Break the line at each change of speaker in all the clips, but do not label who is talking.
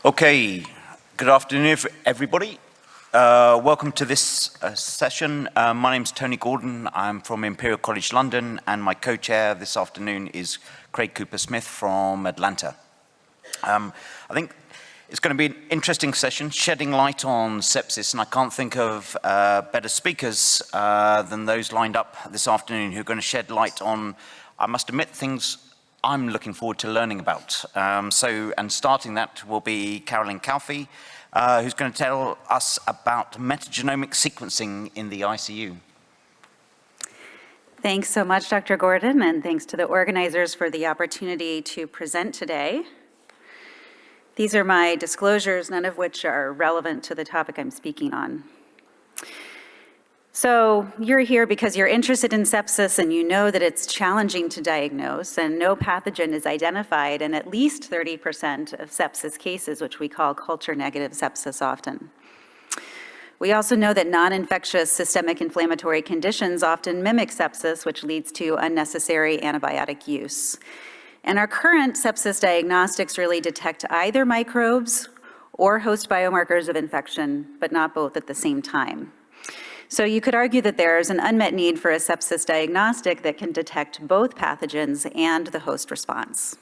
Okay, good afternoon, everybody. Welcome to this session. My name's Tony Gordon. I'm from Imperial College London, and my co-chair this afternoon is Craig Cooper-Smith from Atlanta. I think it's going to be an interesting session, shedding light on sepsis, and I can't think of better speakers than those lined up this afternoon who are going to shed light on, I must admit, things I'm looking forward to learning about. And starting that will be Carolyn S Calfee, who's going to tell us about metagenomic sequencing in the ICU.
Thanks so much, Dr. Gordon, and thanks to the organizers for the opportunity to present today. These are my disclosures, none of which are relevant to the topic I'm speaking on. So you're here because you're interested in sepsis and you know that it's challenging to diagnose and no pathogen is identified in at least 30% of sepsis cases, which we call culture-negative sepsis often. We also know that non-infectious systemic inflammatory conditions often mimic sepsis, which leads to unnecessary antibiotic use. And our current sepsis diagnostics really detect either microbes or host biomarkers of infection, but not both at the same time. So you could argue that there's an unmet need for a sepsis diagnostic that can detect both pathogens and the host response.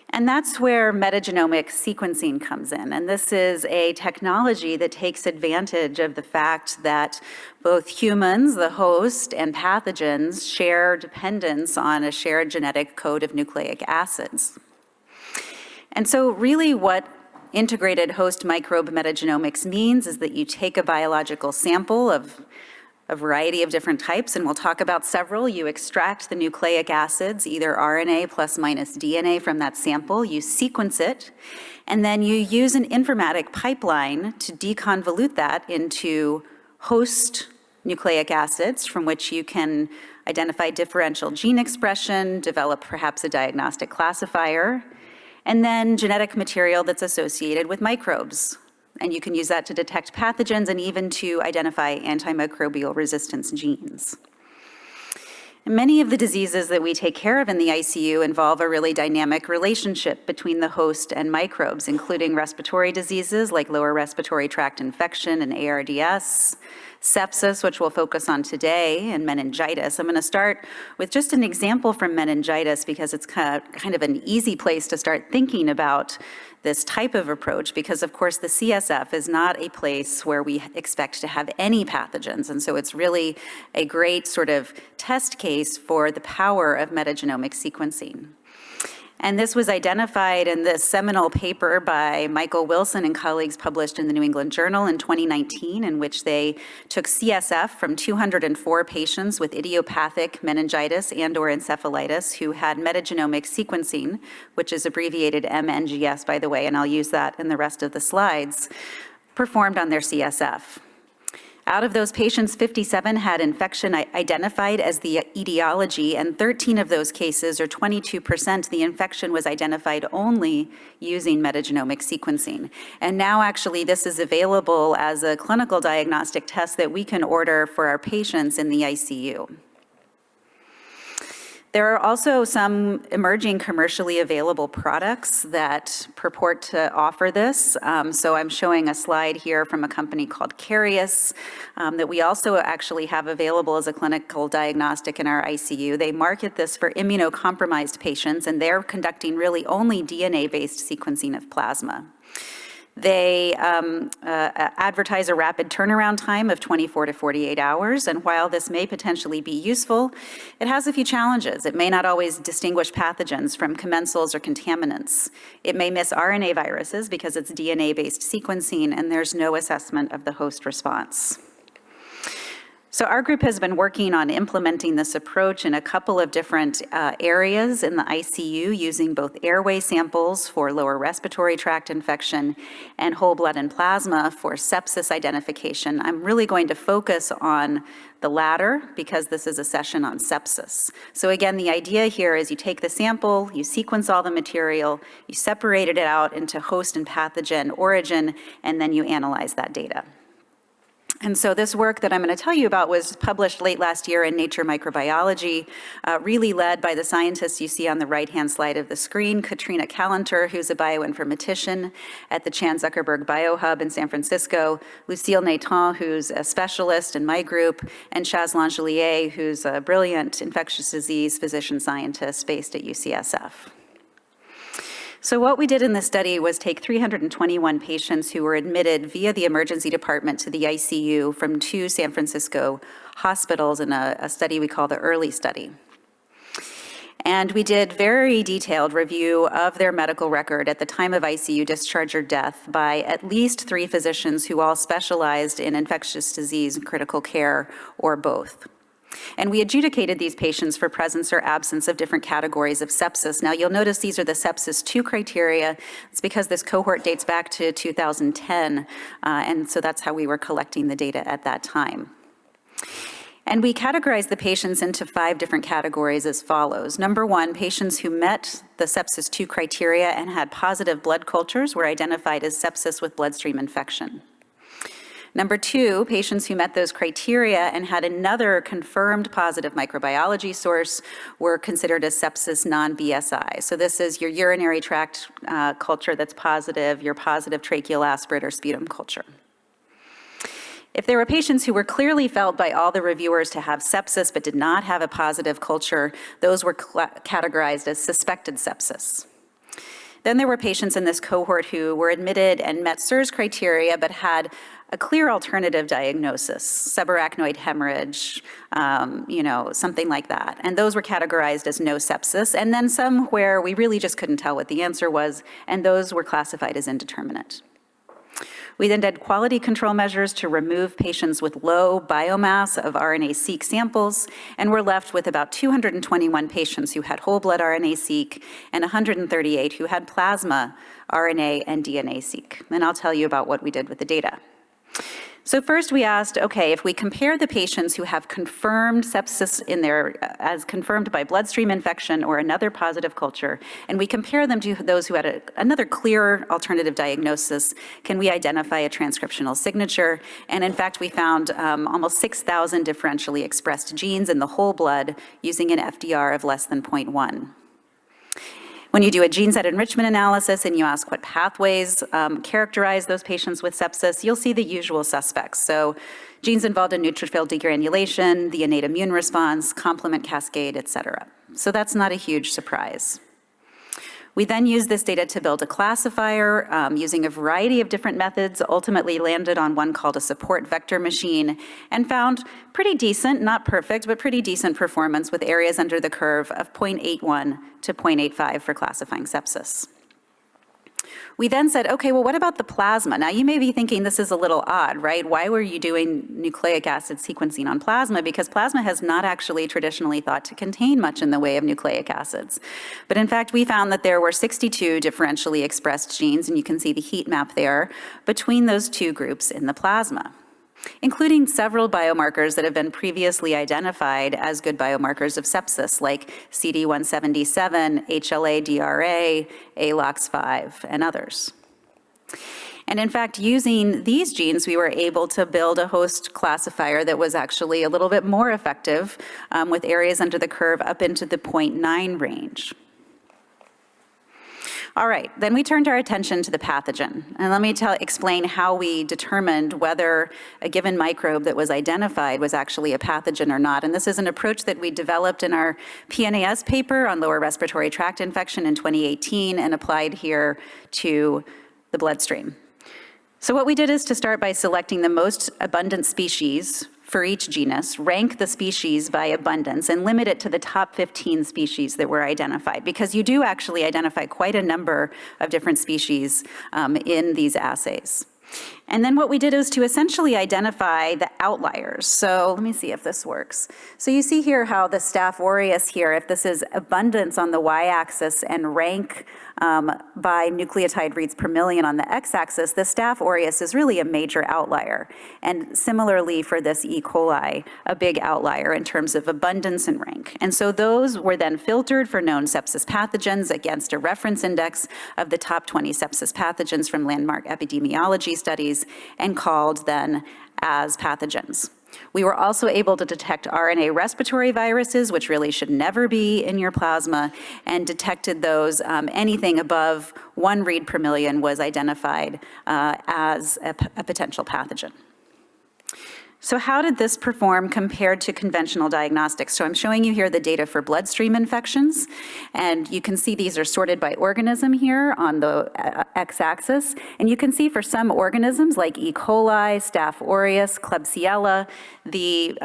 And that's where metagenomic sequencing comes in. And this is a technology that takes advantage of the fact that both humans, the host, and pathogens share dependence on a shared genetic code of nucleic acids. And so really what integrated host microbe metagenomics means is that you take a biological sample of a variety of different types, and we'll talk about several. You extract the nucleic acids, either RNA plus minus DNA from that sample, you sequence it, and then you use an informatic pipeline to deconvolute that into host nucleic acids from which you can identify differential gene expression, develop perhaps a diagnostic classifier, and then genetic material that's associated with microbes. And you can use that to detect pathogens and even to identify antimicrobial resistance genes. And many of the diseases that we take care of in the ICU involve a really dynamic relationship between the host and microbes, including respiratory diseases like lower respiratory tract infection and ARDS, sepsis, which we'll focus on today, and meningitis. I'm going to start with just an example from meningitis because it's kind of an easy place to start thinking about this type of approach because, of course, the CSF is not a place where we expect to have any pathogens. And so it's really a great sort of test case for the power of metagenomic sequencing. And this was identified in this seminal paper by Michael Wilson and colleagues published in the New England Journal in 2019, in which they took CSF from 204 patients with idiopathic meningitis and/or encephalitis who had metagenomic sequencing, which is abbreviated MNGS, by the way, and I'll use that in the rest of the slides, performed on their CSF. Out of those patients, 57 had infection identified as the etiology, and 13 of those cases, or 22%, the infection was identified only using metagenomic sequencing. And now actually this is available as a clinical diagnostic test that we can order for our patients in the ICU. There are also some emerging commercially available products that purport to offer this. So I'm showing a slide here from a company called Carius that we also actually have available as a clinical diagnostic in our ICU. They market this for immunocompromised patients, and they're conducting really only DNA-based sequencing of plasma. They advertise a rapid turnaround time of 24 to 48 hours, and while this may potentially be useful, it has a few challenges. It may not always distinguish pathogens from commensals or contaminants. It may miss RNA viruses because it's DNA-based sequencing, and there's no assessment of the host response. So our group has been working on implementing this approach in a couple of different areas in the ICU using both airway samples for lower respiratory tract infection and whole blood and plasma for sepsis identification. I'm really going to focus on the latter because this is a session on sepsis. So again, the idea here is you take the sample, you sequence all the material, you separate it out into host and pathogen origin, and then you analyze that data. And so this work that I'm going to tell you about was published late last year in Nature Microbiology, really led by the scientists you see on the right-hand slide of the screen, Katrina Kallanter, who's a bioinformatician at the Chan Zuckerberg Biohub in San Francisco, Lucille Nathan, who's a specialist in my group, and Chaz Langelier, who's a brilliant infectious disease physician scientist based at UCSF. So what we did in this study was take 321 patients who were admitted via the emergency department to the ICU from 2 San Francisco hospitals in a study we call the EARLY study. And we did very detailed review of their medical record at the time of ICU discharge or death by at least 3 physicians who all specialized in infectious disease, critical care, or both. And we adjudicated these patients for presence or absence of different categories of sepsis. Now, you'll notice these are the sepsis 2 criteria. It's because this cohort dates back to 2010, and so that's how we were collecting the data at that time. And we categorized the patients into 5 different categories as follows. Number 1, patients who met the sepsis 2 criteria and had positive blood cultures were identified as sepsis with bloodstream infection. Number 2, patients who met those criteria and had another confirmed positive microbiology source were considered as sepsis non-BSI. So this is your urinary tract culture that's positive, your positive tracheal aspirate or sputum culture. If there were patients who were clearly felt by all the reviewers to have sepsis but did not have a positive culture, those were categorized as suspected sepsis. Then there were patients in this cohort who were admitted and met SIRS criteria but had a clear alternative diagnosis, subarachnoid hemorrhage, something like that. And those were categorized as no sepsis. And then some where we really just couldn't tell what the answer was, and those were classified as indeterminate. We then did quality control measures to remove patients with low biomass of RNA-seq samples, and we're left with about 221 patients who had whole blood RNA-seq and 138 who had plasma RNA and DNA-seq. And I'll tell you about what we did with the data. So first we asked, okay, if we compare the patients who have confirmed sepsis as confirmed by bloodstream infection or another positive culture, and we compare them to those who had another clear alternative diagnosis, can we identify a transcriptional signature? And in fact, we found almost 6,000 differentially expressed genes in the whole blood using an FDR of less than 0.1. When you do a gene set enrichment analysis and you ask what pathways characterize those patients with sepsis, you'll see the usual suspects. So genes involved in neutrophil degranulation, the innate immune response, complement cascade, et cetera. So that's not a huge surprise. We then used this data to build a classifier using a variety of different methods, ultimately landed on one called a support vector machine, and found pretty decent, not perfect, but pretty decent performance with areas under the curve of 0.81 to 0.85 for classifying sepsis. We then said, okay, well, what about the plasma? Now, you may be thinking this is a little odd, right? Why were you doing nucleic acid sequencing on plasma? Because plasma has not actually traditionally thought to contain much in the way of nucleic acids. But in fact, we found that there were 62 differentially expressed genes, and you can see the heat map there, between those 2 groups in the plasma, including several biomarkers that have been previously identified as good biomarkers of sepsis, like CD177, HLA-DRA, ALOX5, and others. And in fact, using these genes, we were able to build a host classifier that was actually a little bit more effective with areas under the curve up into the 0.9 range. All right, then we turned our attention to the pathogen. And let me explain how we determined whether a given microbe that was identified was actually a pathogen or not. And this is an approach that we developed in our PNAS paper on lower respiratory tract infection in 2018 and applied here to the bloodstream. So what we did is to start by selecting the most abundant species for each genus, rank the species by abundance, and limit it to the top 15 species that were identified, because you do actually identify quite a number of different species in these assays. And then what we did is to essentially identify the outliers. So let me see if this works. So you see here how the Staph aureus here, if this is abundance on the y-axis and rank by nucleotide reads per million on the x-axis, the Staph aureus is really a major outlier. And similarly for this E. coli, a big outlier in terms of abundance and rank. And so those were then filtered for known sepsis pathogens against a reference index of the top 20 sepsis pathogens from landmark epidemiology studies and called then as pathogens. We were also able to detect RNA respiratory viruses, which really should never be in your plasma, and detected those. Anything above 1 read per million was identified as a potential pathogen. So how did this perform compared to conventional diagnostics? So I'm showing you here the data for bloodstream infections, and you can see these are sorted by organism here on the x-axis. And you can see for some organisms like E. coli, Staph aureus, Klebsiella, the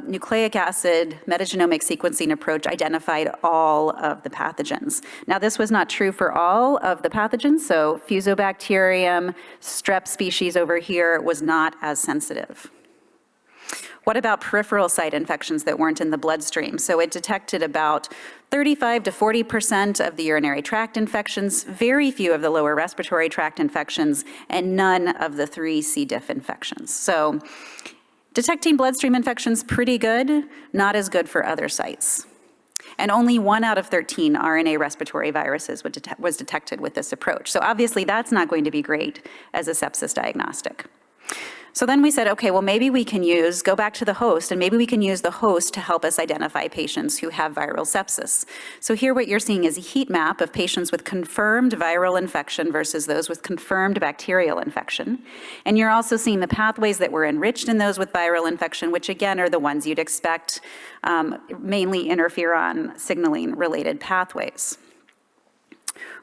nucleic acid metagenomic sequencing approach identified all of the pathogens. Now this was not true for all of the pathogens, so Fusobacterium, strep species over here was not as sensitive. What about peripheral site infections that weren't in the bloodstream? So it detected about 35 to 40% of the urinary tract infections, very few of the lower respiratory tract infections, and none of the 3 C. diff infections. So detecting bloodstream infections, pretty good, not as good for other sites. And only 1 out of 13 RNA respiratory viruses was detected with this approach. So obviously that's not going to be great as a sepsis diagnostic. So then we said, okay, well maybe we can go back to the host, and maybe we can use the host to help us identify patients who have viral sepsis. So here what you're seeing is a heat map of patients with confirmed viral infection versus those with confirmed bacterial infection. And you're also seeing the pathways that were enriched in those with viral infection, which again are the ones you'd expect, mainly interferon signaling related pathways.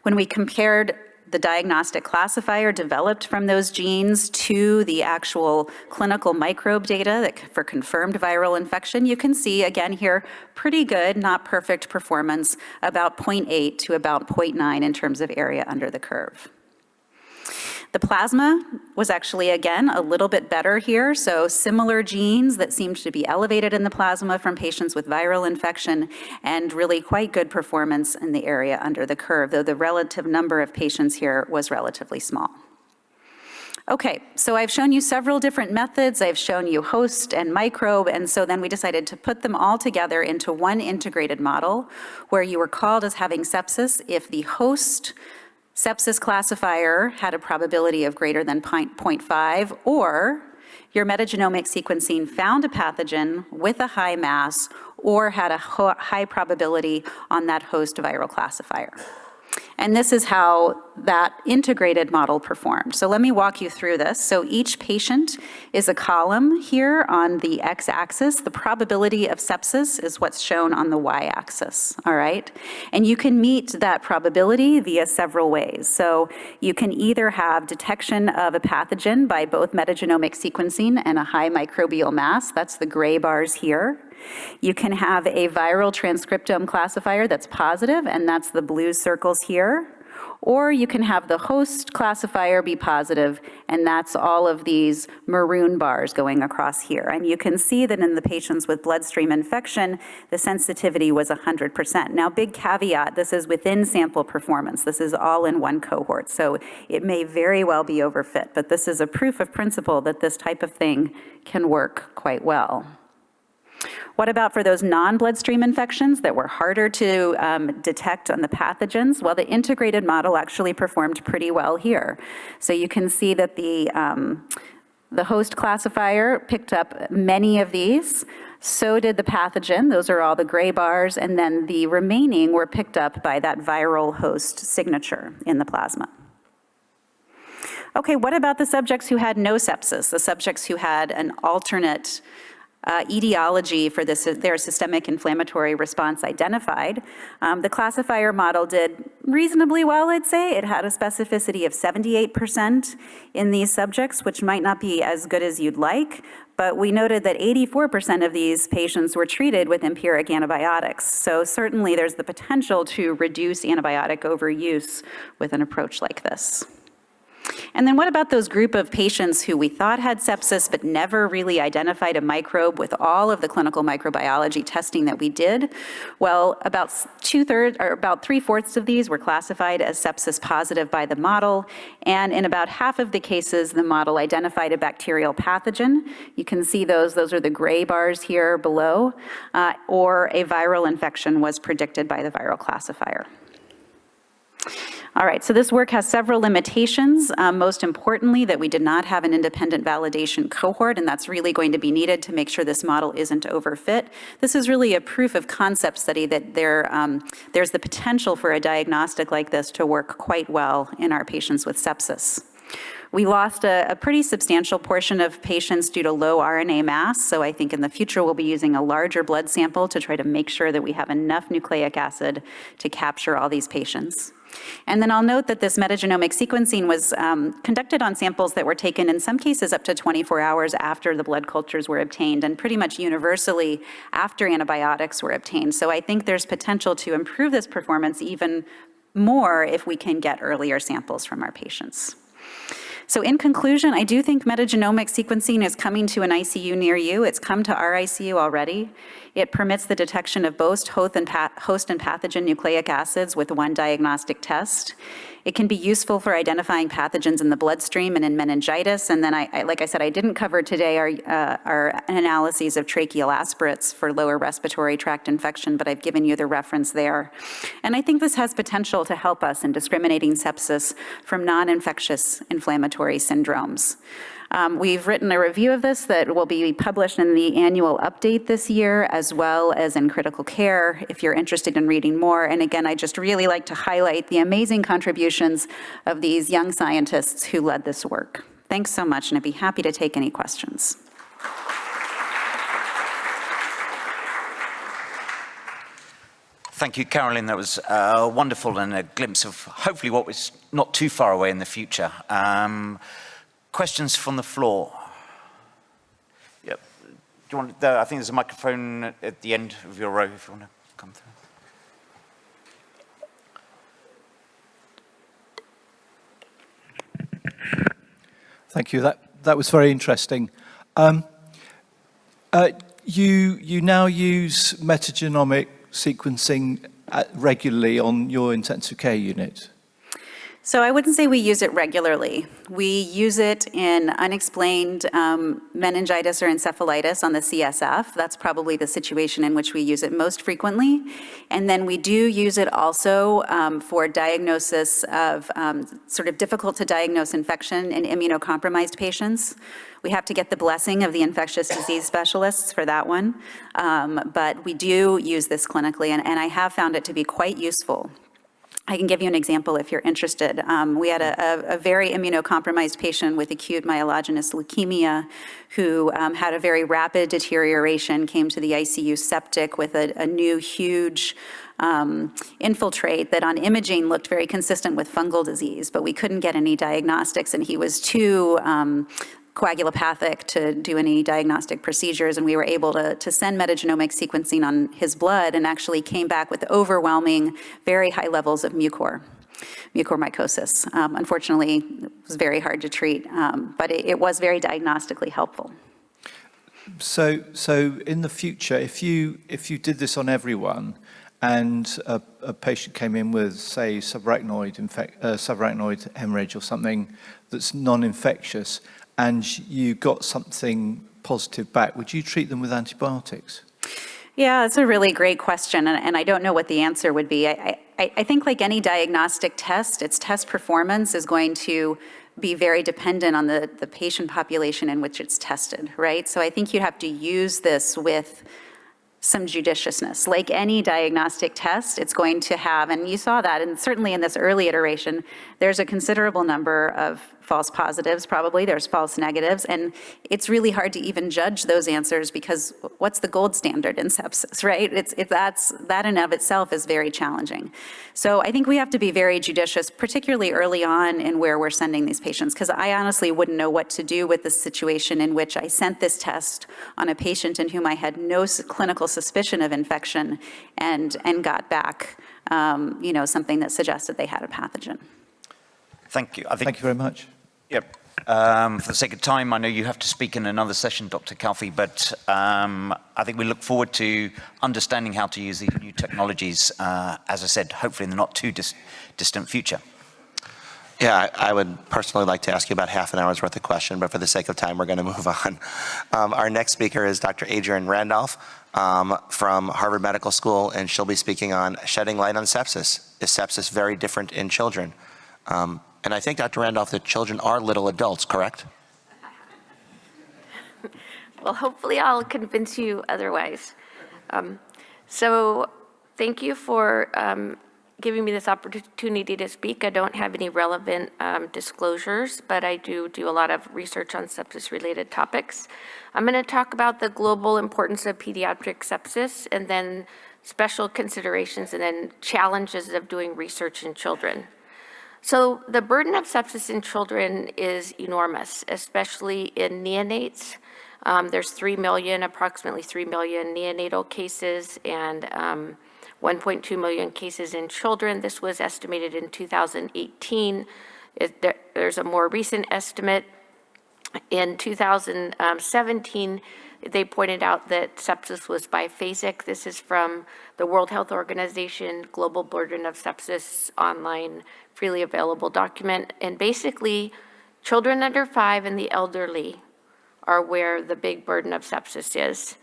When we compared the diagnostic classifier developed from those genes to the actual clinical microbe data for confirmed viral infection, you can see again here, pretty good, not perfect performance, about 0.8 to about 0.9 in terms of area under the curve. The plasma was actually, again, a little bit better here. So similar genes that seemed to be elevated in the plasma from patients with viral infection, and really quite good performance in the area under the curve, though the relative number of patients here was relatively small. Okay, so I've shown you several different methods. I've shown you host and microbe, and so then we decided to put them all together into one integrated model where you were called as having sepsis if the host sepsis classifier had a probability of greater than 0.5, or your metagenomic sequencing found a pathogen with a high mass or had a high probability on that host viral classifier. And this is how that integrated model performed. So let me walk you through this. So each patient is a column here on the x-axis. The probability of sepsis is what's shown on the y-axis, all right? And you can meet that probability via several ways. So you can either have detection of a pathogen by both metagenomic sequencing and a high microbial mass. That's the gray bars here. You can have a viral transcriptome classifier that's positive, and that's the blue circles here. Or you can have the host classifier be positive, and that's all of these maroon bars going across here. And you can see that in the patients with bloodstream infection, the sensitivity was 100%. Now, big caveat, this is within sample performance. This is all in one cohort, so it may very well be overfit, but this is a proof of principle that this type of thing can work quite well. What about for those non-bloodstream infections that were harder to detect on the pathogens? Well, the integrated model actually performed pretty well here. So you can see that the host classifier picked up many of these. So did the pathogen. Those are all the gray bars. And then the remaining were picked up by that viral host signature in the plasma. Okay, what about the subjects who had no sepsis, the subjects who had an alternate etiology for their systemic inflammatory response identified? The classifier model did reasonably well, I'd say. It had a specificity of 78% in these subjects, which might not be as good as you'd like, but we noted that 84% of these patients were treated with empiric antibiotics. So certainly there's the potential to reduce antibiotic overuse with an approach like this. And then what about those group of patients who we thought had sepsis but never really identified a microbe with all of the clinical microbiology testing that we did? Well, about 2/3 or about 3/4 of these were classified as sepsis positive by the model, and in about half of the cases, the model identified a bacterial pathogen. You can see those are the gray bars here below, or a viral infection was predicted by the viral classifier. All right, so this work has several limitations, most importantly that we did not have an independent validation cohort, and that's really going to be needed to make sure this model isn't overfit. This is really a proof of concept study that there's the potential for a diagnostic like this to work quite well in our patients with sepsis. We lost a pretty substantial portion of patients due to low RNA mass, so I think in the future we'll be using a larger blood sample to try to make sure that we have enough nucleic acid to capture all these patients. And then I'll note that this metagenomic sequencing was conducted on samples that were taken in some cases up to 24 hours after the blood cultures were obtained, and pretty much universally after antibiotics were obtained. So I think there's potential to improve this performance even more if we can get earlier samples from our patients. So in conclusion, I do think metagenomic sequencing is coming to an ICU near you. It's come to our ICU already. It permits the detection of both host and pathogen nucleic acids with one diagnostic test. It can be useful for identifying pathogens in the bloodstream and in meningitis. And then, like I said, I didn't cover today our analyses of tracheal aspirates for lower respiratory tract infection, but I've given you the reference there. And I think this has potential to help us in discriminating sepsis from non-infectious inflammatory syndromes. We've written a review of this that will be published in the annual update this year, as well as in Critical Care, if you're interested in reading more. And again, I just really like to highlight the amazing contributions of these young scientists who led this work. Thanks so much, and I'd be happy to take any questions.
Thank you, Carolyn. That was wonderful and a glimpse of hopefully what was not too far away in the future. Questions from the floor? Yep. Do you want? I think there's a microphone at the end of your row if you want to come through.
Thank you. That was very interesting. You now use metagenomic sequencing regularly on your intensive care unit.
So I wouldn't say we use it regularly. We use it in unexplained meningitis or encephalitis on the CSF. That's probably the situation in which we use it most frequently. And then we do use it also for diagnosis of sort of difficult to diagnose infection in immunocompromised patients. We have to get the blessing of the infectious disease specialists for that one. But we do use this clinically, and I have found it to be quite useful. I can give you an example if you're interested. We had a very immunocompromised patient with acute myelogenous leukemia who had a very rapid deterioration, came to the ICU septic with a new huge infiltrate that on imaging looked very consistent with fungal disease, but we couldn't get any diagnostics, and he was too coagulopathic to do any diagnostic procedures, and we were able to send metagenomic sequencing on his blood and actually came back with overwhelming, very high levels of mucormycosis. Unfortunately, it was very hard to treat, but it was very diagnostically helpful.
So in the future, if you did this on everyone, and a patient came in with, say, subarachnoid hemorrhage or something that's non-infectious, and you got something positive back, would you treat them with antibiotics?
Yeah, that's a really great question, and I don't know what the answer would be. I think like any diagnostic test, its test performance is going to be very dependent on the patient population in which it's tested, right? So I think you have to use this with some judiciousness. Like any diagnostic test, it's going to have, and you saw that, and certainly in this early iteration, there's a considerable number of false positives, probably, there's false negatives, and it's really hard to even judge those answers because what's the gold standard in sepsis, right? That in of itself is very challenging. So I think we have to be very judicious, particularly early on in where we're sending these patients, because I honestly wouldn't know what to do with the situation in which I sent this test on a patient in whom I had no clinical suspicion of infection and got back something that suggested they had a pathogen.
Thank you.
Thank you very much.
Yep. For the sake of time, I know you have to speak in another session, Dr. Calfee, but I think we look forward to understanding how to use these new technologies, as I said, hopefully in the not too distant future.
Yeah, I would personally like to ask you about half an hour's worth of question, but for the sake of time, we're going to move on. Our next speaker is Dr. Adrienne Randolph from Harvard Medical School, and she'll be speaking on shedding light on sepsis. Is sepsis very different in children? And I think, Dr. Randolph, that children are little adults, correct?
Well, hopefully I'll convince you otherwise. So thank you for giving me this opportunity to speak. I don't have any relevant disclosures, but I do a lot of research on sepsis-related topics. I'm going to talk about the global importance of pediatric sepsis, and then special considerations, and then challenges of doing research in children. So the burden of sepsis in children is enormous, especially in neonates. There's approximately 3 million neonatal cases, and 1.2 million cases in children. This was estimated in 2018. There's a more recent estimate. In 2017, they pointed out that sepsis was biphasic. This is from the World Health Organization Global Burden of Sepsis online freely available document. And basically, children under 5 and the elderly are where the big burden of sepsis is.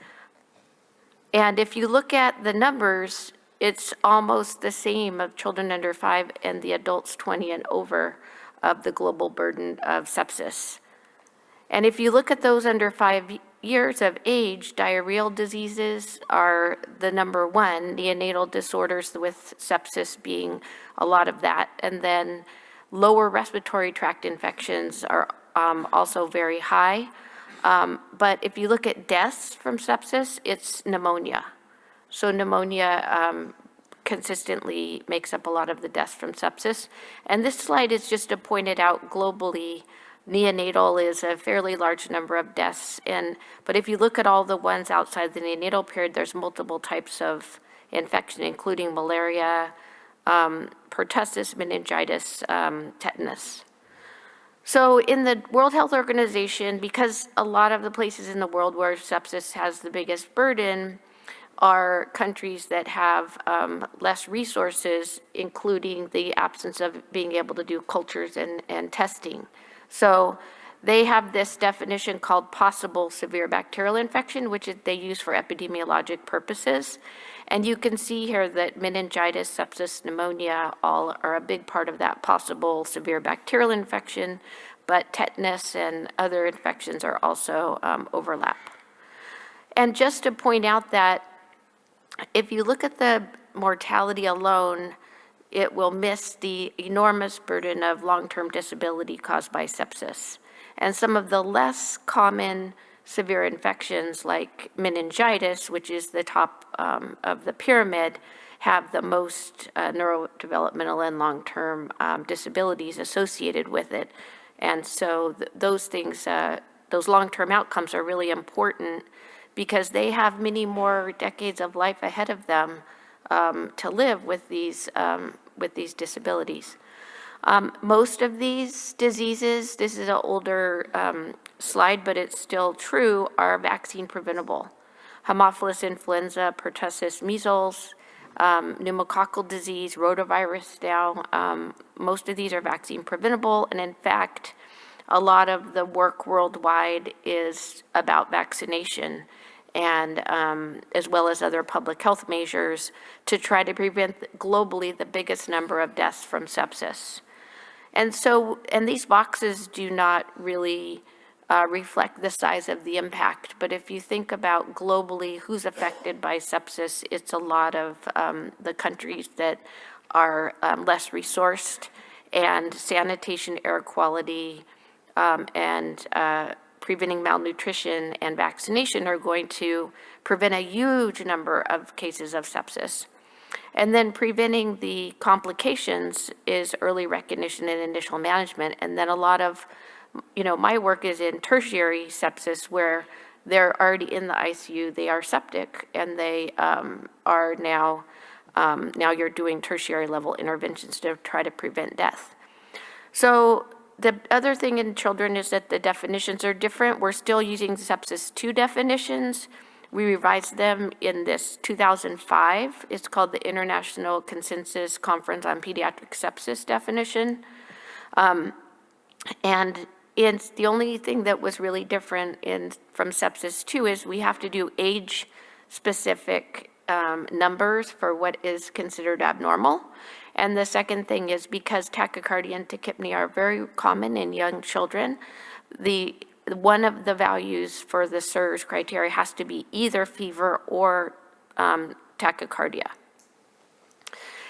And if you look at the numbers, it's almost the same of children under 5 and the adults 20 and over of the global burden of sepsis. And if you look at those under 5 years of age, diarrheal diseases are the number one, neonatal disorders with sepsis being a lot of that. And then lower respiratory tract infections are also very high. But if you look at deaths from sepsis, it's pneumonia. So pneumonia consistently makes up a lot of the deaths from sepsis. And this slide is just to point it out globally. Neonatal is a fairly large number of deaths, but if you look at all the ones outside the neonatal period, there's multiple types of infection, including malaria, pertussis, meningitis, tetanus. So in the World Health Organization, because a lot of the places in the world where sepsis has the biggest burden are countries that have less resources, including the absence of being able to do cultures and testing. So they have this definition called possible severe bacterial infection, which they use for epidemiologic purposes. And you can see here that meningitis, sepsis, pneumonia all are a big part of that possible severe bacterial infection, but tetanus and other infections are also overlap. And just to point out that if you look at the mortality alone, it will miss the enormous burden of long-term disability caused by sepsis. And some of the less common severe infections like meningitis, which is the top of the pyramid, have the most neurodevelopmental and long-term disabilities associated with it. And so those things, those long-term outcomes are really important because they have many more decades of life ahead of them to live with these disabilities. Most of these diseases, this is an older slide, but it's still true, are vaccine preventable. Haemophilus influenza, pertussis, measles, pneumococcal disease, rotavirus now, most of these are vaccine preventable. And in fact, a lot of the work worldwide is about vaccination and as well as other public health measures to try to prevent globally the biggest number of deaths from sepsis. And so, and these boxes do not really reflect the size of the impact, but if you think about globally who's affected by sepsis, it's a lot of the countries that are less resourced, and sanitation, air quality, and preventing malnutrition and vaccination are going to prevent a huge number of cases of sepsis. And then preventing the complications is early recognition and initial management. And then a lot of, my work is in tertiary sepsis where they're already in the ICU, they are septic, and they are now you're doing tertiary level interventions to try to prevent death. So the other thing in children is that the definitions are different. We're still using sepsis 2 definitions. We revised them in this 2005. It's called the International Consensus Conference on Pediatric Sepsis definition. And it's the only thing that was really different from sepsis 2 is we have to do age-specific numbers for what is considered abnormal. And the second thing is because tachycardia and tachypnea are very common in young children, one of the values for the SIRS criteria has to be either fever or tachycardia.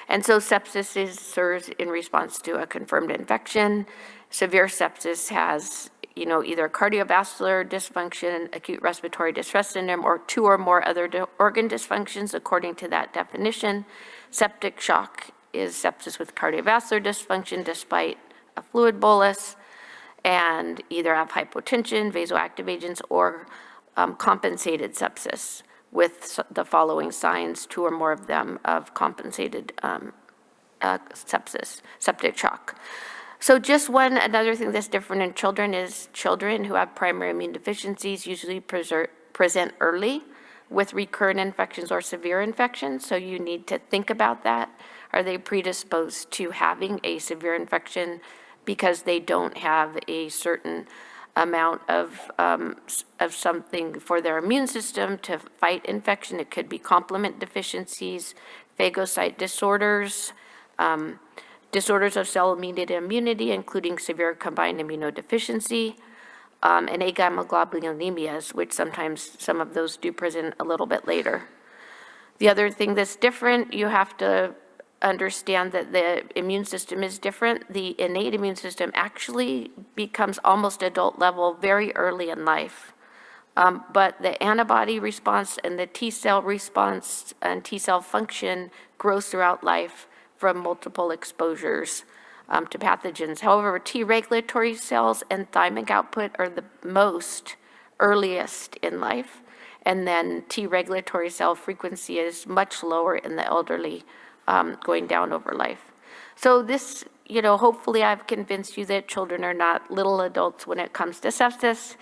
And so sepsis is SIRS in response to a confirmed infection. Severe sepsis has, either cardiovascular dysfunction, acute respiratory distress syndrome, or 2 or more other organ dysfunctions according to that definition. Septic shock is sepsis with cardiovascular dysfunction despite a fluid bolus, and either have hypotension, vasoactive agents, or compensated sepsis with the following signs, 2 or more of them, of compensated sepsis, septic shock. So just another thing that's different in children is children who have primary immune deficiencies usually present early with recurrent infections or severe infections, so you need to think about that. Are they predisposed to having a severe infection because they don't have a certain amount of something for their immune system to fight infection? It could be complement deficiencies, phagocyte disorders, disorders of cell-mediated immunity, including severe combined immunodeficiency, and agammaglobulinemias, which sometimes some of those do present a little bit later. The other thing that's different, you have to understand that the immune system is different. The innate immune system actually becomes almost adult level very early in life. But the antibody response and the T cell response and T cell function grows throughout life from multiple exposures to pathogens. However, T regulatory cells and thymic output are the most earliest in life, and then T regulatory cell frequency is much lower in the elderly, going down over life. So this, hopefully I've convinced you that children are not little adults when it comes to sepsis.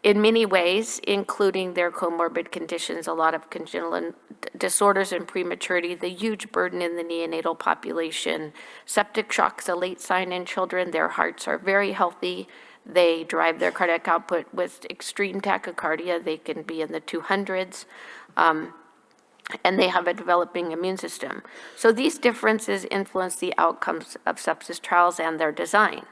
In many ways, including their comorbid conditions, a lot of congenital disorders and prematurity, the huge burden in the neonatal population. Septic shock is a late sign in children. Their hearts are very healthy. They drive their cardiac output with extreme tachycardia. They can be in the 200s. And they have a developing immune system. So these differences influence the outcomes of sepsis trials and their design.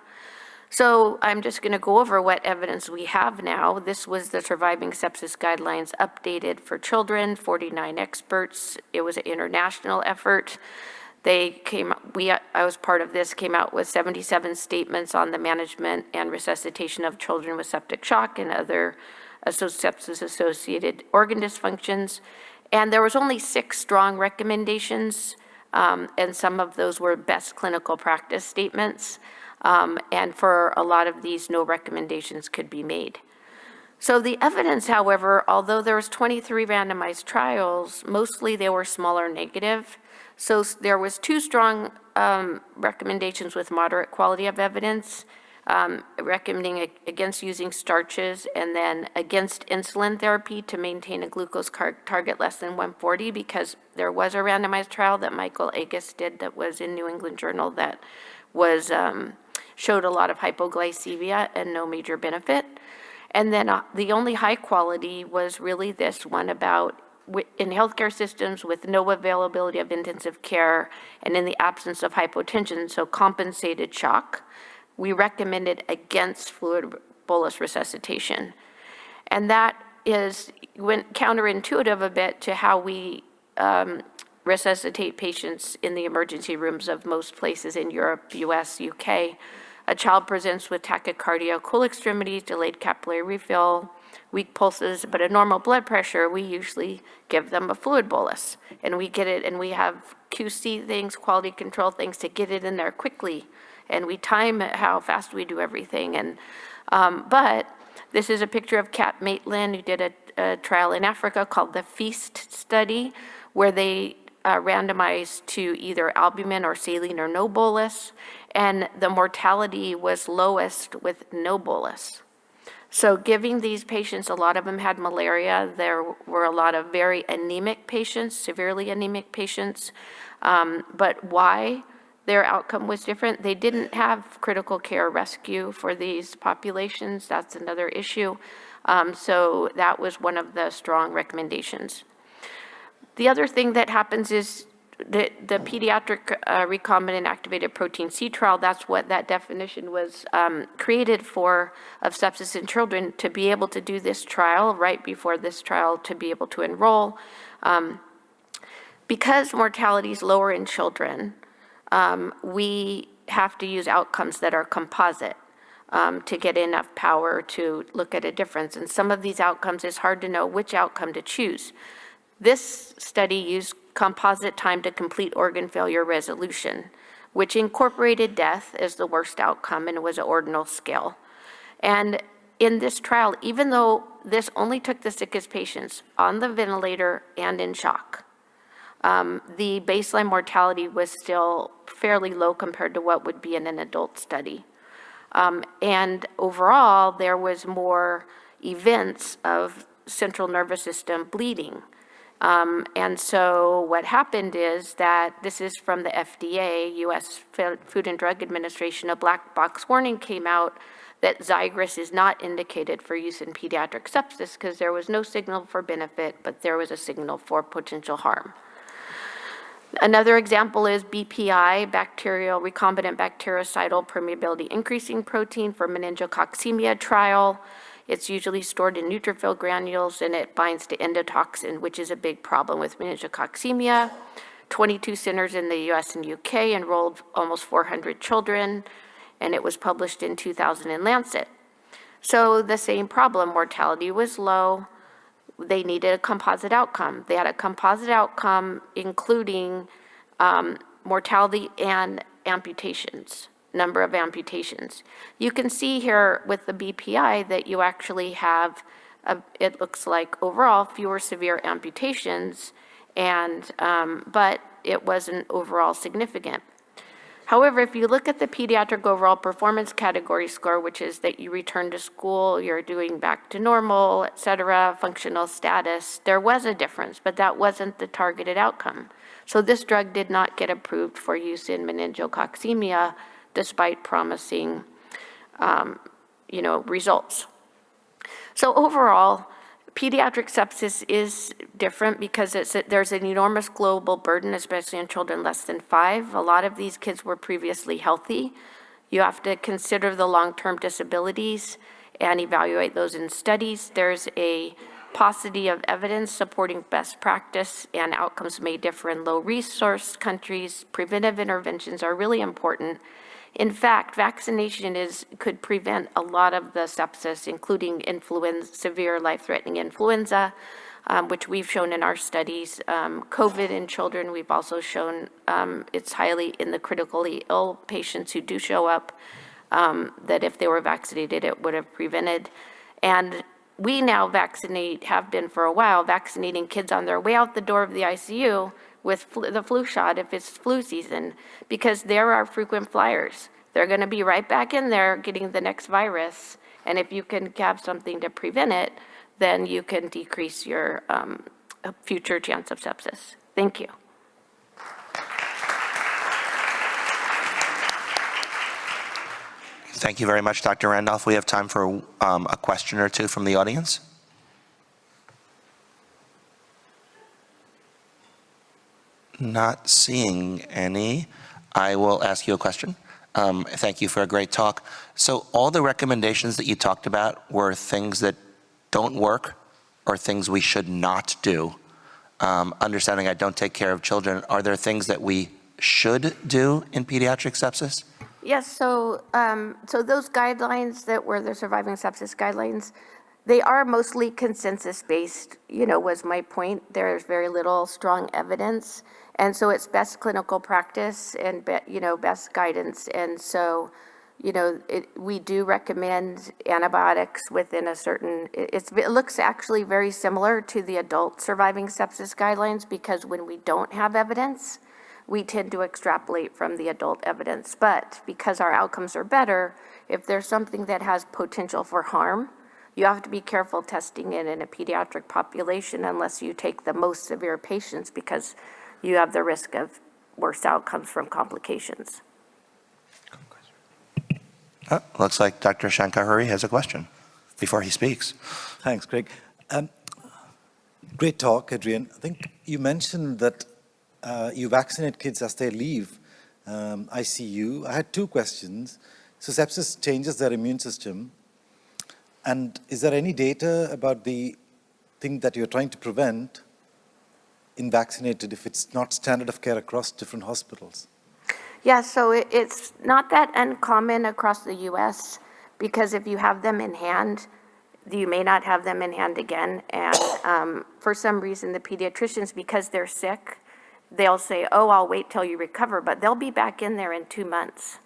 So I'm just going to go over what evidence we have now. This was the Surviving Sepsis Guidelines updated for children, 49 experts. It was an international effort. I was part of this, came out with 77 statements on the management and resuscitation of children with septic shock and other sepsis-associated organ dysfunctions. And there was only 6 strong recommendations, and some of those were best clinical practice statements. And for a lot of these, no recommendations could be made. So the evidence, however, although there was 23 randomized trials, mostly they were small or negative. So there was 2 strong recommendations with moderate quality of evidence, recommending against using starches and then against insulin therapy to maintain a glucose target less than 140, because there was a randomized trial that Michael Agus did that was in New England Journal that was showed a lot of hypoglycemia and no major benefit. And then the only high quality was really this one about in healthcare systems with no availability of intensive care and in the absence of hypotension, so compensated shock, we recommended against fluid bolus resuscitation. And that went counterintuitive a bit to how we resuscitate patients in the emergency rooms of most places in Europe, US, UK. A child presents with tachycardia, cool extremities, delayed capillary refill, weak pulses, but a normal blood pressure, we usually give them a fluid bolus. And we get it, and we have QC things, quality control things to get it in there quickly. And we time how fast we do everything. And but this is a picture of Kat Maitland, who did a trial in Africa called the FEAST study, where they randomized to either albumin or saline or no bolus. and the mortality was lowest with no bolus. So giving these patients, a lot of them had malaria. There were a lot of very anemic patients, severely anemic patients. But why their outcome was different? They didn't have critical care rescue for these populations. That's another issue. So that was one of the strong recommendations. The other thing that happens is the pediatric recombinant activated protein C trial, that's what that definition was created for, of sepsis in children, to be able to do this trial right before this trial to be able to enroll. Because mortality is lower in children, we have to use outcomes that are composite to get enough power to look at a difference. And some of these outcomes, it's hard to know which outcome to choose. This study used composite time to complete organ failure resolution, which incorporated death as the worst outcome and was an ordinal scale. And in this trial, even though this only took the sickest patients on the ventilator and in shock, the baseline mortality was still fairly low compared to what would be in an adult study. And overall, there was more events of central nervous system bleeding. And so what happened is that, this is from the FDA, US Food and Drug Administration, a black box warning came out that Xigris is not indicated for use in pediatric sepsis because there was no signal for benefit, but there was a signal for potential harm. Another example is BPI, bacterial recombinant bactericidal permeability increasing protein for meningococcemia trial. It's usually stored in neutrophil granules and it binds to endotoxin, which is a big problem with meningococcemia. 22 centers in the US and UK enrolled almost 400 children, and it was published in 2000 in Lancet. So the same problem, mortality was low. They needed a composite outcome. They had a composite outcome including mortality and amputations, number of amputations. You can see here with the BPI that you actually have, it looks like overall fewer severe amputations, and but it wasn't overall significant. However, if you look at the pediatric overall performance category score, which is that you return to school, you're doing back to normal, et cetera, functional status, there was a difference, but that wasn't the targeted outcome. So this drug did not get approved for use in meningococcemia, despite promising, results. So overall, pediatric sepsis is different because there's an enormous global burden, especially in children less than 5. A lot of these kids were previously healthy. You have to consider the long-term disabilities and evaluate those in studies. There's a paucity of evidence supporting best practice, and outcomes may differ in low-resource countries. Preventive interventions are really important. In fact, vaccination could prevent a lot of the sepsis, including influenza, severe life-threatening influenza, which we've shown in our studies. COVID in children, we've also shown it's highly in the critically ill patients who do show up, that if they were vaccinated, it would have prevented. And we now have been for a while, vaccinating kids on their way out the door of the ICU with the flu shot if it's flu season, because there are frequent flyers. They're going to be right back in there getting the next virus, and if you can have something to prevent it, then you can decrease your future chance of sepsis. Thank you.
Thank you very much, Dr. Randolph. We have time for a question or two from the audience. Not seeing any. I will ask you a question. Thank you for a great talk. So all the recommendations that you talked about were things that don't work or things we should not do. Understanding I don't take care of children, are there things that we should do in pediatric sepsis?
Yes, so those guidelines that were the surviving sepsis guidelines, they are mostly consensus-based, was my point. There's very little strong evidence. And so it's best clinical practice and, best guidance. And so, we do recommend antibiotics within a certain, it looks actually very similar to the adult surviving sepsis guidelines, because when we don't have evidence, we tend to extrapolate from the adult evidence. But because our outcomes are better, if there's something that has potential for harm, you have to be careful testing it in a pediatric population unless you take the most severe patients, because you have the risk of worse outcomes from complications.
Looks like Dr. Shankar has a question before he speaks.
Thanks, Greg. Great talk, Adrienne. I think you mentioned that you vaccinate kids as they leave ICU. I had two questions. So sepsis changes their immune system. And is there any data about the thing that you're trying to prevent in vaccinated if it's not standard of care across different hospitals?
Yeah, so it's not that uncommon across the US, because if you have them in hand, you may not have them in hand again. And for some reason, the pediatricians, because they're sick, they'll say, oh, I'll wait till you recover, but they'll be back in there in 2 months,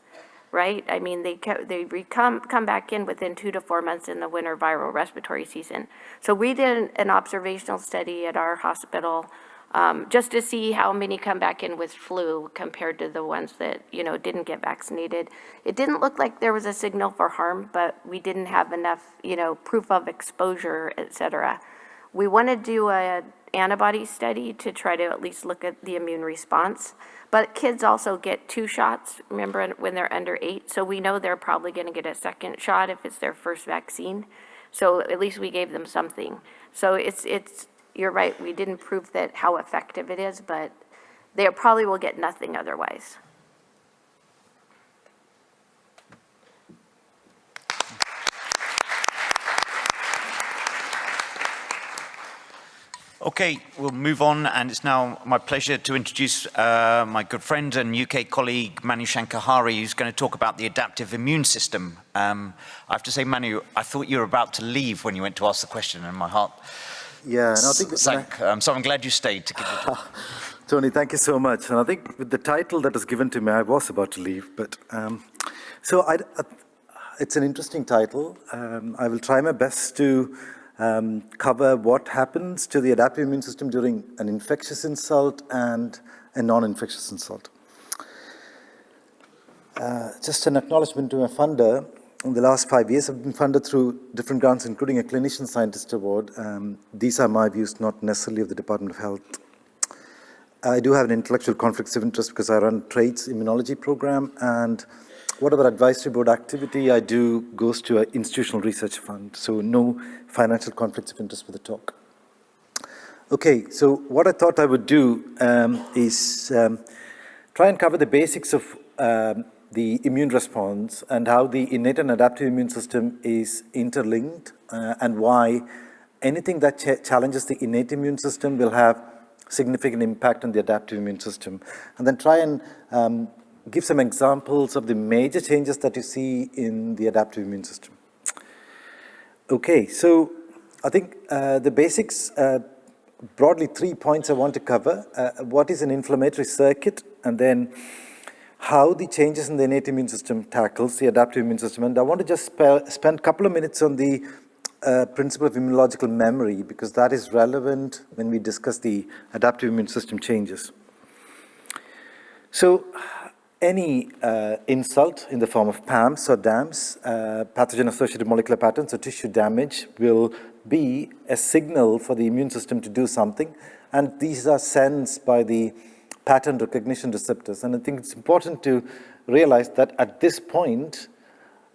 right? I mean, they come back in within 2 to 4 months in the winter viral respiratory season. So we did an observational study at our hospital just to see how many come back in with flu compared to the ones that, didn't get vaccinated. It didn't look like there was a signal for harm, but we didn't have enough, proof of exposure, et cetera. We want to do an antibody study to try to at least look at the immune response. But kids also get 2 shots, remember, when they're under 8. So we know they're probably going to get a second shot if it's their first vaccine. So at least we gave them something. So you're right, we didn't prove that how effective it is, but they probably will get nothing otherwise.
Okay, we'll move on, and it's now my pleasure to introduce my good friend and UK colleague, Manu Shankar, who's going to talk about the adaptive immune system. I have to say, Manu, I thought you were about to leave when you went to ask the question, and my heart sank. So I'm glad you stayed to give the talk.
Tony, thank you so much. And I think with the title that was given to me, I was about to leave, but it's an interesting title. I will try my best to cover what happens to the adaptive immune system during an infectious insult and a non-infectious insult. Just an acknowledgement to my funder. In the last 5 years, I've been funded through different grants, including a clinician scientist award. These are my views, not necessarily of the Department of Health. I do have an intellectual conflicts of interest because I run TRAIT's immunology program, and whatever advisory board activity I do goes to an institutional research fund, so no financial conflicts of interest with the talk. Okay, so what I thought I would do is try and cover the basics of the immune response and how the innate and adaptive immune system is interlinked, and why anything that challenges the innate immune system will have significant impact on the adaptive immune system. And then try and give some examples of the major changes that you see in the adaptive immune system. Okay, so I think the basics, broadly 3 points I want to cover. What is an inflammatory circuit, and then how the changes in the innate immune system tackles the adaptive immune system. And I want to just spend a couple of minutes on the principle of immunological memory, because that is relevant when we discuss the adaptive immune system changes. So any insult in the form of PAMs or DAMs, pathogen-associated molecular patterns or tissue damage, will be a signal for the immune system to do something. And these are sensed by the pattern recognition receptors. And I think it's important to realize that at this point,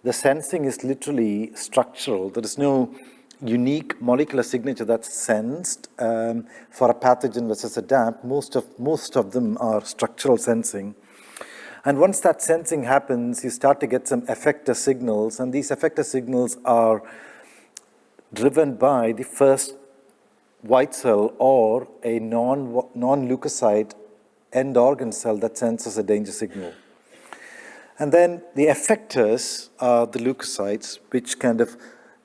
the sensing is literally structural. There is no unique molecular signature that's sensed for a pathogen versus a DAMP. Most of them are structural sensing. And once that sensing happens, you start to get some effector signals, and these effector signals are driven by the first white cell or a non-leukocyte end organ cell that senses a danger signal. And then the effectors are the leukocytes, which kind of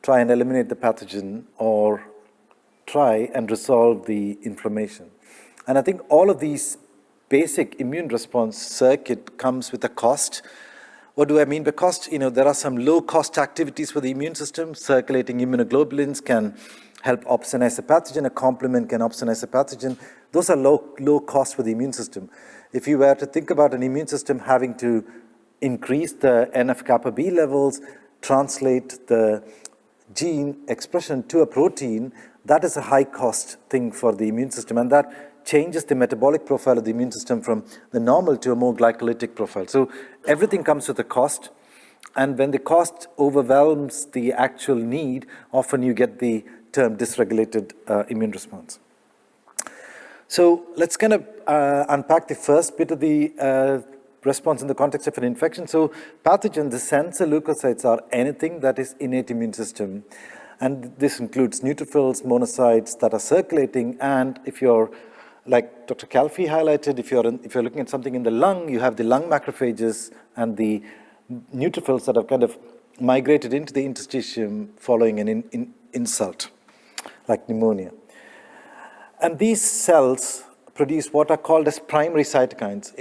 try and eliminate the pathogen or try and resolve the inflammation. And I think all of these basic immune response circuit comes with a cost. What do I mean by cost? There are some low-cost activities for the immune system. Circulating immunoglobulins can help opsonize the pathogen. A complement can opsonize the pathogen. Those are low cost for the immune system. If you were to think about an immune system having to increase the NF-kappa B levels, translate the gene expression to a protein, that is a high-cost thing for the immune system, and that changes the metabolic profile of the immune system from the normal to a more glycolytic profile. So everything comes with a cost, and when the cost overwhelms the actual need, often you get the term dysregulated immune response. So let's kind of unpack the first bit of the response in the context of an infection. So pathogens, the sensor leukocytes, are anything that is innate immune system. And this includes neutrophils, monocytes that are circulating. And if you're, like Dr. Calfee highlighted, if you're looking at something in the lung, you have the lung macrophages and the neutrophils that have kind of migrated into the interstitium following an insult, like pneumonia. And these cells produce what are called as primary cytokines.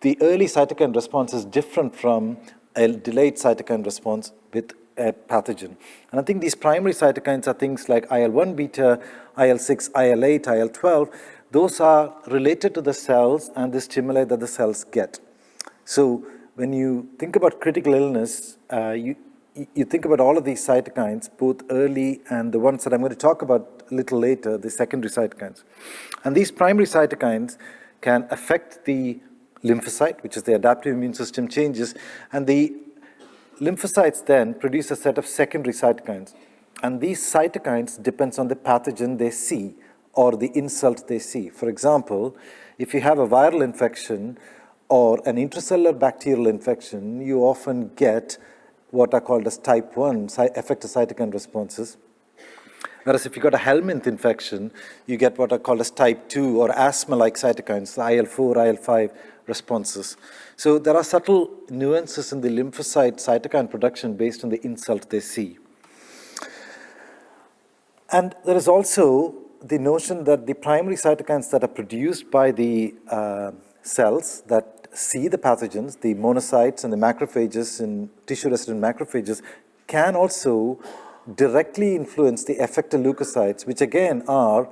The early cytokine response is different from a delayed cytokine response with a pathogen. And I think these primary cytokines are things like IL-1 beta, IL-6, IL-8, IL-12. Those are related to the cells and the stimuli that the cells get. So when you think about critical illness, you think about all of these cytokines, both early and the ones that I'm going to talk about a little later, the secondary cytokines. And these primary cytokines can affect the lymphocyte, which is the adaptive immune system changes, and the lymphocytes then produce a set of secondary cytokines. And these cytokines depends on the pathogen they see or the insult they see. For example, if you have a viral infection or an intracellular bacterial infection, you often get what are called as type 1 effector cytokine responses. Whereas if you got a helminth infection, you get what are called as type 2 or asthma-like cytokines, IL-4, IL-5 responses. So there are subtle nuances in the lymphocyte cytokine production based on the insult they see. And there is also the notion that the primary cytokines that are produced by the cells that see the pathogens, the monocytes and the macrophages and tissue-resident macrophages, can also directly influence the effector leukocytes, which again are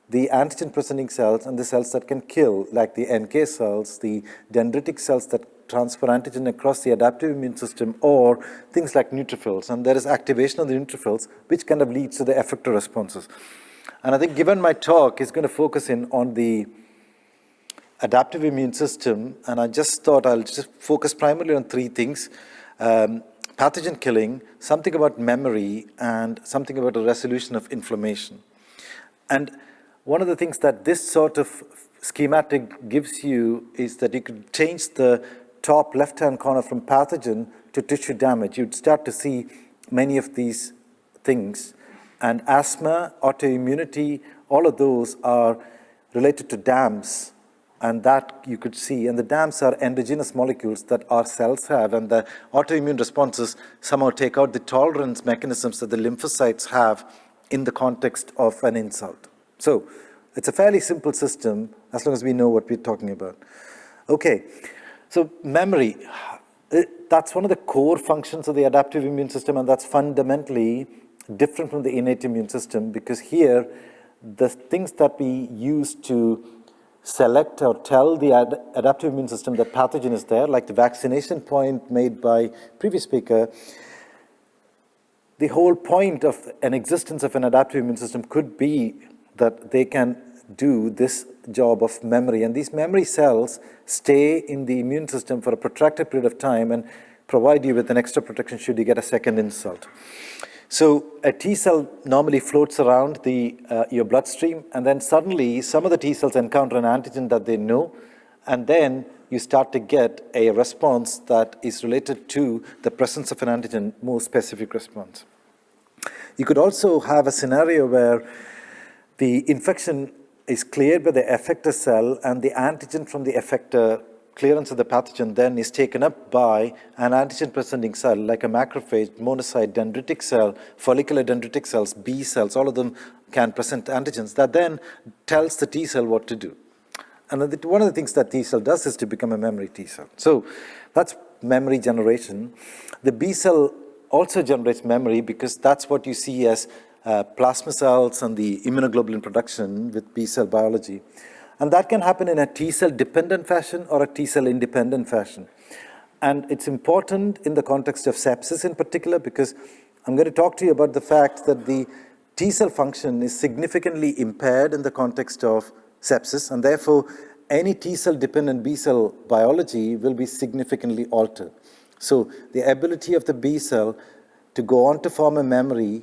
the antigen-presenting cells and the cells that can kill, like the NK cells, the dendritic cells that transfer antigen across the adaptive immune system, or things like neutrophils. And there is activation of the neutrophils, which kind of leads to the effector responses. And I think given my talk is going to focus in on the adaptive immune system, and I just thought I'll just focus primarily on three things. Pathogen killing, something about memory, and something about a resolution of inflammation. And one of the things that this sort of schematic gives you is that you could change the top left-hand corner from pathogen to tissue damage. You'd start to see many of these things. And asthma, autoimmunity, all of those are related to DAMs. And that you could see. And the DAMs are endogenous molecules that our cells have. And the autoimmune responses somehow take out the tolerance mechanisms that the lymphocytes have in the context of an insult. So it's a fairly simple system as long as we know what we're talking about. Okay, so memory. That's one of the core functions of the adaptive immune system, and that's fundamentally different from the innate immune system, because here, the things that we use to select or tell the adaptive immune system that pathogen is there, like the vaccination point made by previous speaker, the whole point of an existence of an adaptive immune system could be that they can do this job of memory. And these memory cells stay in the immune system for a protracted period of time and provide you with an extra protection should you get a second insult. So a T cell normally floats around your bloodstream, and then suddenly some of the T cells encounter an antigen that they know, and then you start to get a response that is related to the presence of an antigen, more specific response. You could also have a scenario where the infection is cleared by the effector cell, and the antigen from the effector clearance of the pathogen then is taken up by an antigen-presenting cell, like a macrophage, monocyte, dendritic cell, follicular dendritic cells, B cells, all of them can present antigens that then tells the T cell what to do. And one of the things that T cell does is to become a memory T cell. So that's memory generation. The B cell also generates memory because that's what you see as plasma cells and the immunoglobulin production with B cell biology. And that can happen in a T cell dependent fashion or a T cell independent fashion. And it's important in the context of sepsis in particular because I'm going to talk to you about the fact that the T cell function is significantly impaired in the context of sepsis, and therefore any T cell dependent B cell biology will be significantly altered. So the ability of the B cell to go on to form a memory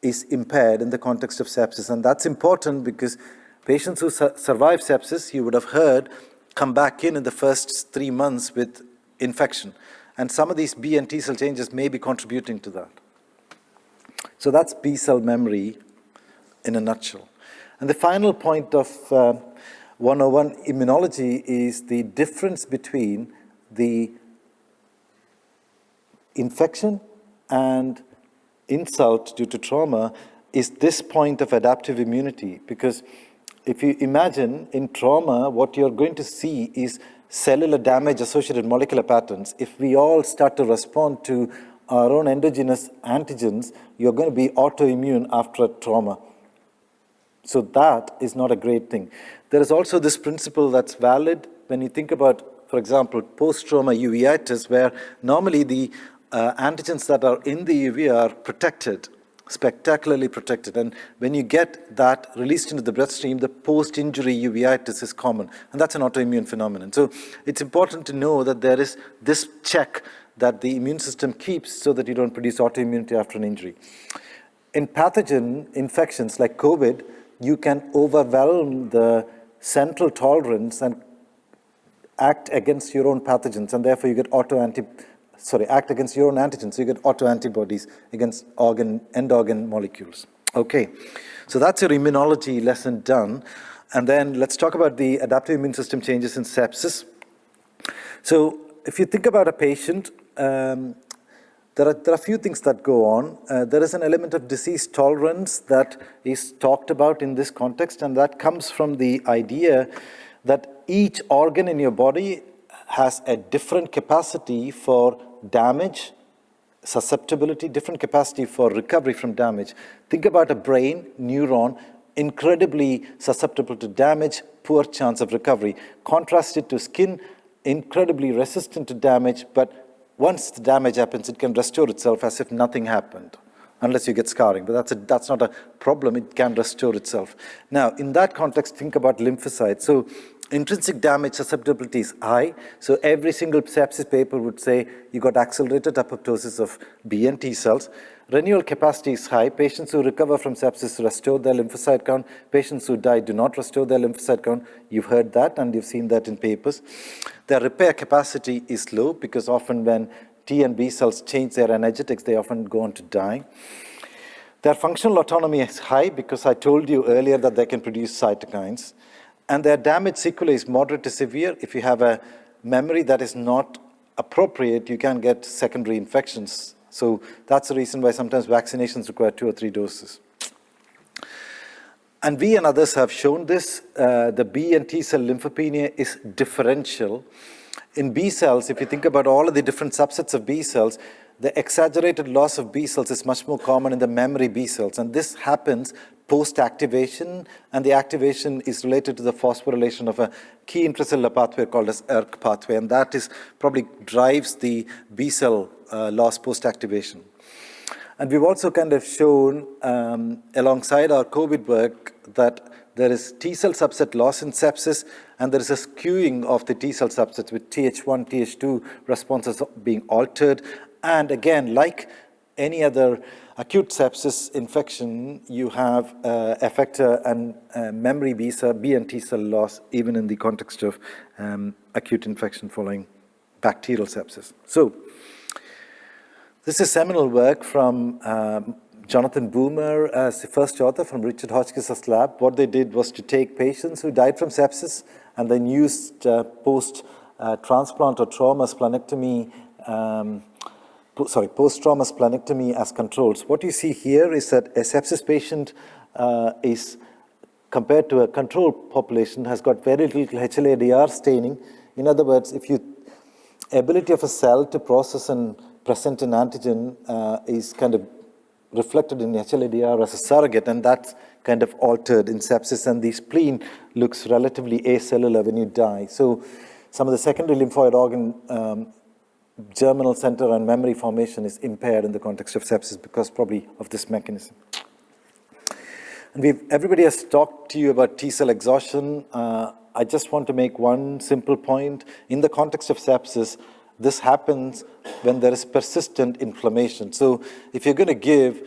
is impaired in the context of sepsis. And that's important because patients who survive sepsis, you would have heard, come back in the first 3 months with infection. And some of these B and T cell changes may be contributing to that. So that's B cell memory in a nutshell. And the final point of 101 immunology is the difference between the infection and insult due to trauma is this point of adaptive immunity. Because if you imagine in trauma, what you're going to see is cellular damage associated molecular patterns. If we all start to respond to our own endogenous antigens, you're going to be autoimmune after a trauma. So that is not a great thing. There is also this principle that's valid when you think about, for example, post-trauma uveitis, where normally the antigens that are in the UV are protected, spectacularly protected. And when you get that released into the bloodstream, the post-injury uveitis is common. And that's an autoimmune phenomenon. So it's important to know that there is this check that the immune system keeps so that you don't produce autoimmunity after an injury. In pathogen infections like COVID, you can overwhelm the central tolerance and act against your own pathogens, and therefore you get act against your own antigens, so you get autoantibodies against end organ molecules. Okay, so that's your immunology lesson done. And then let's talk about the adaptive immune system changes in sepsis. So if you think about a patient, there are a few things that go on. There is an element of disease tolerance that is talked about in this context, and that comes from the idea that each organ in your body has a different capacity for damage, susceptibility, different capacity for recovery from damage. Think about a brain, neuron, incredibly susceptible to damage, poor chance of recovery. Contrast it to skin, incredibly resistant to damage, but once the damage happens, it can restore itself as if nothing happened, unless you get scarring. But that's not a problem. It can restore itself. Now, in that context, think about lymphocytes. So intrinsic damage susceptibility is high. So every single sepsis paper would say you got accelerated apoptosis of B and T cells. Renewal capacity is high. Patients who recover from sepsis restore their lymphocyte count. Patients who die do not restore their lymphocyte count. You've heard that, and you've seen that in papers. Their repair capacity is low because often when T and B cells change their energetics, they often go on to die. Their functional autonomy is high because I told you earlier that they can produce cytokines. And their damage sequelae is moderate to severe. If you have a memory that is not appropriate, you can get secondary infections. So that's the reason why sometimes vaccinations require 2 or 3 doses. And we and others have shown this. The B and T cell lymphopenia is differential. In B cells, if you think about all of the different subsets of B cells, the exaggerated loss of B cells is much more common in the memory B cells. And this happens post-activation, and the activation is related to the phosphorylation of a key intracellular pathway called as ERK pathway, and that is probably drives the B cell loss post-activation. And we've also kind of shown, alongside our COVID work, that there is T cell subset loss in sepsis, and there is a skewing of the T cell subsets with Th1, Th2 responses being altered. And again, like any other acute sepsis infection, you have effector and memory B and T cell loss, even in the context of acute infection following bacterial sepsis. So this is seminal work from Jonathan Boomer as the first author from Richard Hotchkiss's lab. What they did was to take patients who died from sepsis and then used post-transplant or trauma splenectomy, post-trauma splenectomy as controls. What you see here is that a sepsis patient is, compared to a control population, has got very little HLA-DR staining. In other words, if you ability of a cell to process and present an antigen is kind of reflected in HLA-DR as a surrogate, and that's kind of altered in sepsis, and the spleen looks relatively acellular when you die. So some of the secondary lymphoid organ germinal center and memory formation is impaired in the context of sepsis because probably of this mechanism. And everybody has talked to you about T-cell exhaustion. I just want to make one simple point. In the context of sepsis, this happens when there is persistent inflammation. So if you're going to give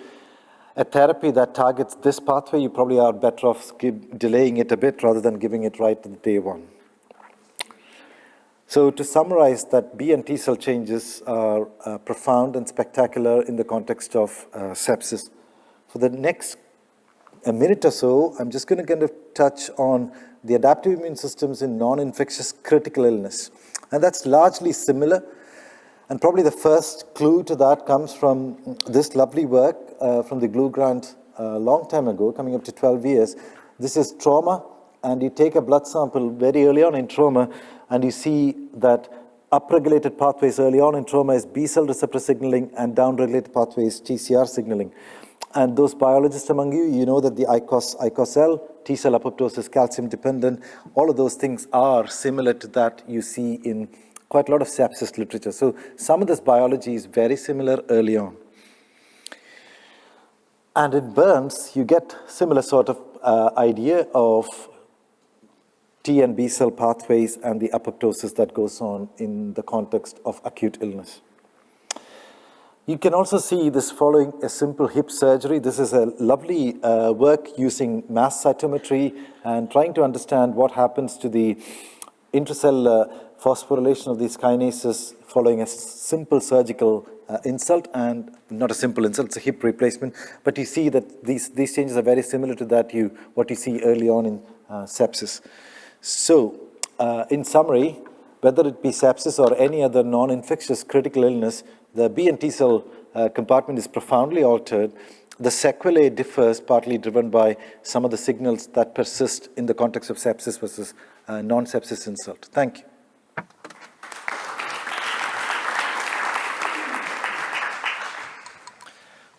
a therapy that targets this pathway, you probably are better off delaying it a bit rather than giving it right at day one. So to summarize, that B and T cell changes are profound and spectacular in the context of sepsis. For the next minute or so, I'm just going to kind of touch on the adaptive immune systems in non-infectious critical illness. And that's largely similar. And probably the first clue to that comes from this lovely work from the Glue Grant a long time ago, coming up to 12 years. This is trauma, and you take a blood sample very early on in trauma, and you see that upregulated pathways early on in trauma is B-cell receptor signaling, and downregulated pathways TCR signaling. And those biologists among you, you know that the ICOS-L, T-cell apoptosis, calcium dependent, all of those things are similar to that you see in quite a lot of sepsis literature. So some of this biology is very similar early on. And in burns, you get similar sort of idea of T and B cell pathways and the apoptosis that goes on in the context of acute illness. You can also see this following a simple hip surgery. This is a lovely work using mass cytometry and trying to understand what happens to the intracellular phosphorylation of these kinases following a simple surgical insult, and not a simple insult, it's a hip replacement. But you see that these changes are very similar to what you see early on in sepsis. So, in summary, whether it be sepsis or any other non-infectious critical illness, the B and T cell compartment is profoundly altered. The sequelae differs, partly driven by some of the signals that persist in the context of sepsis versus non-sepsis insult. Thank you.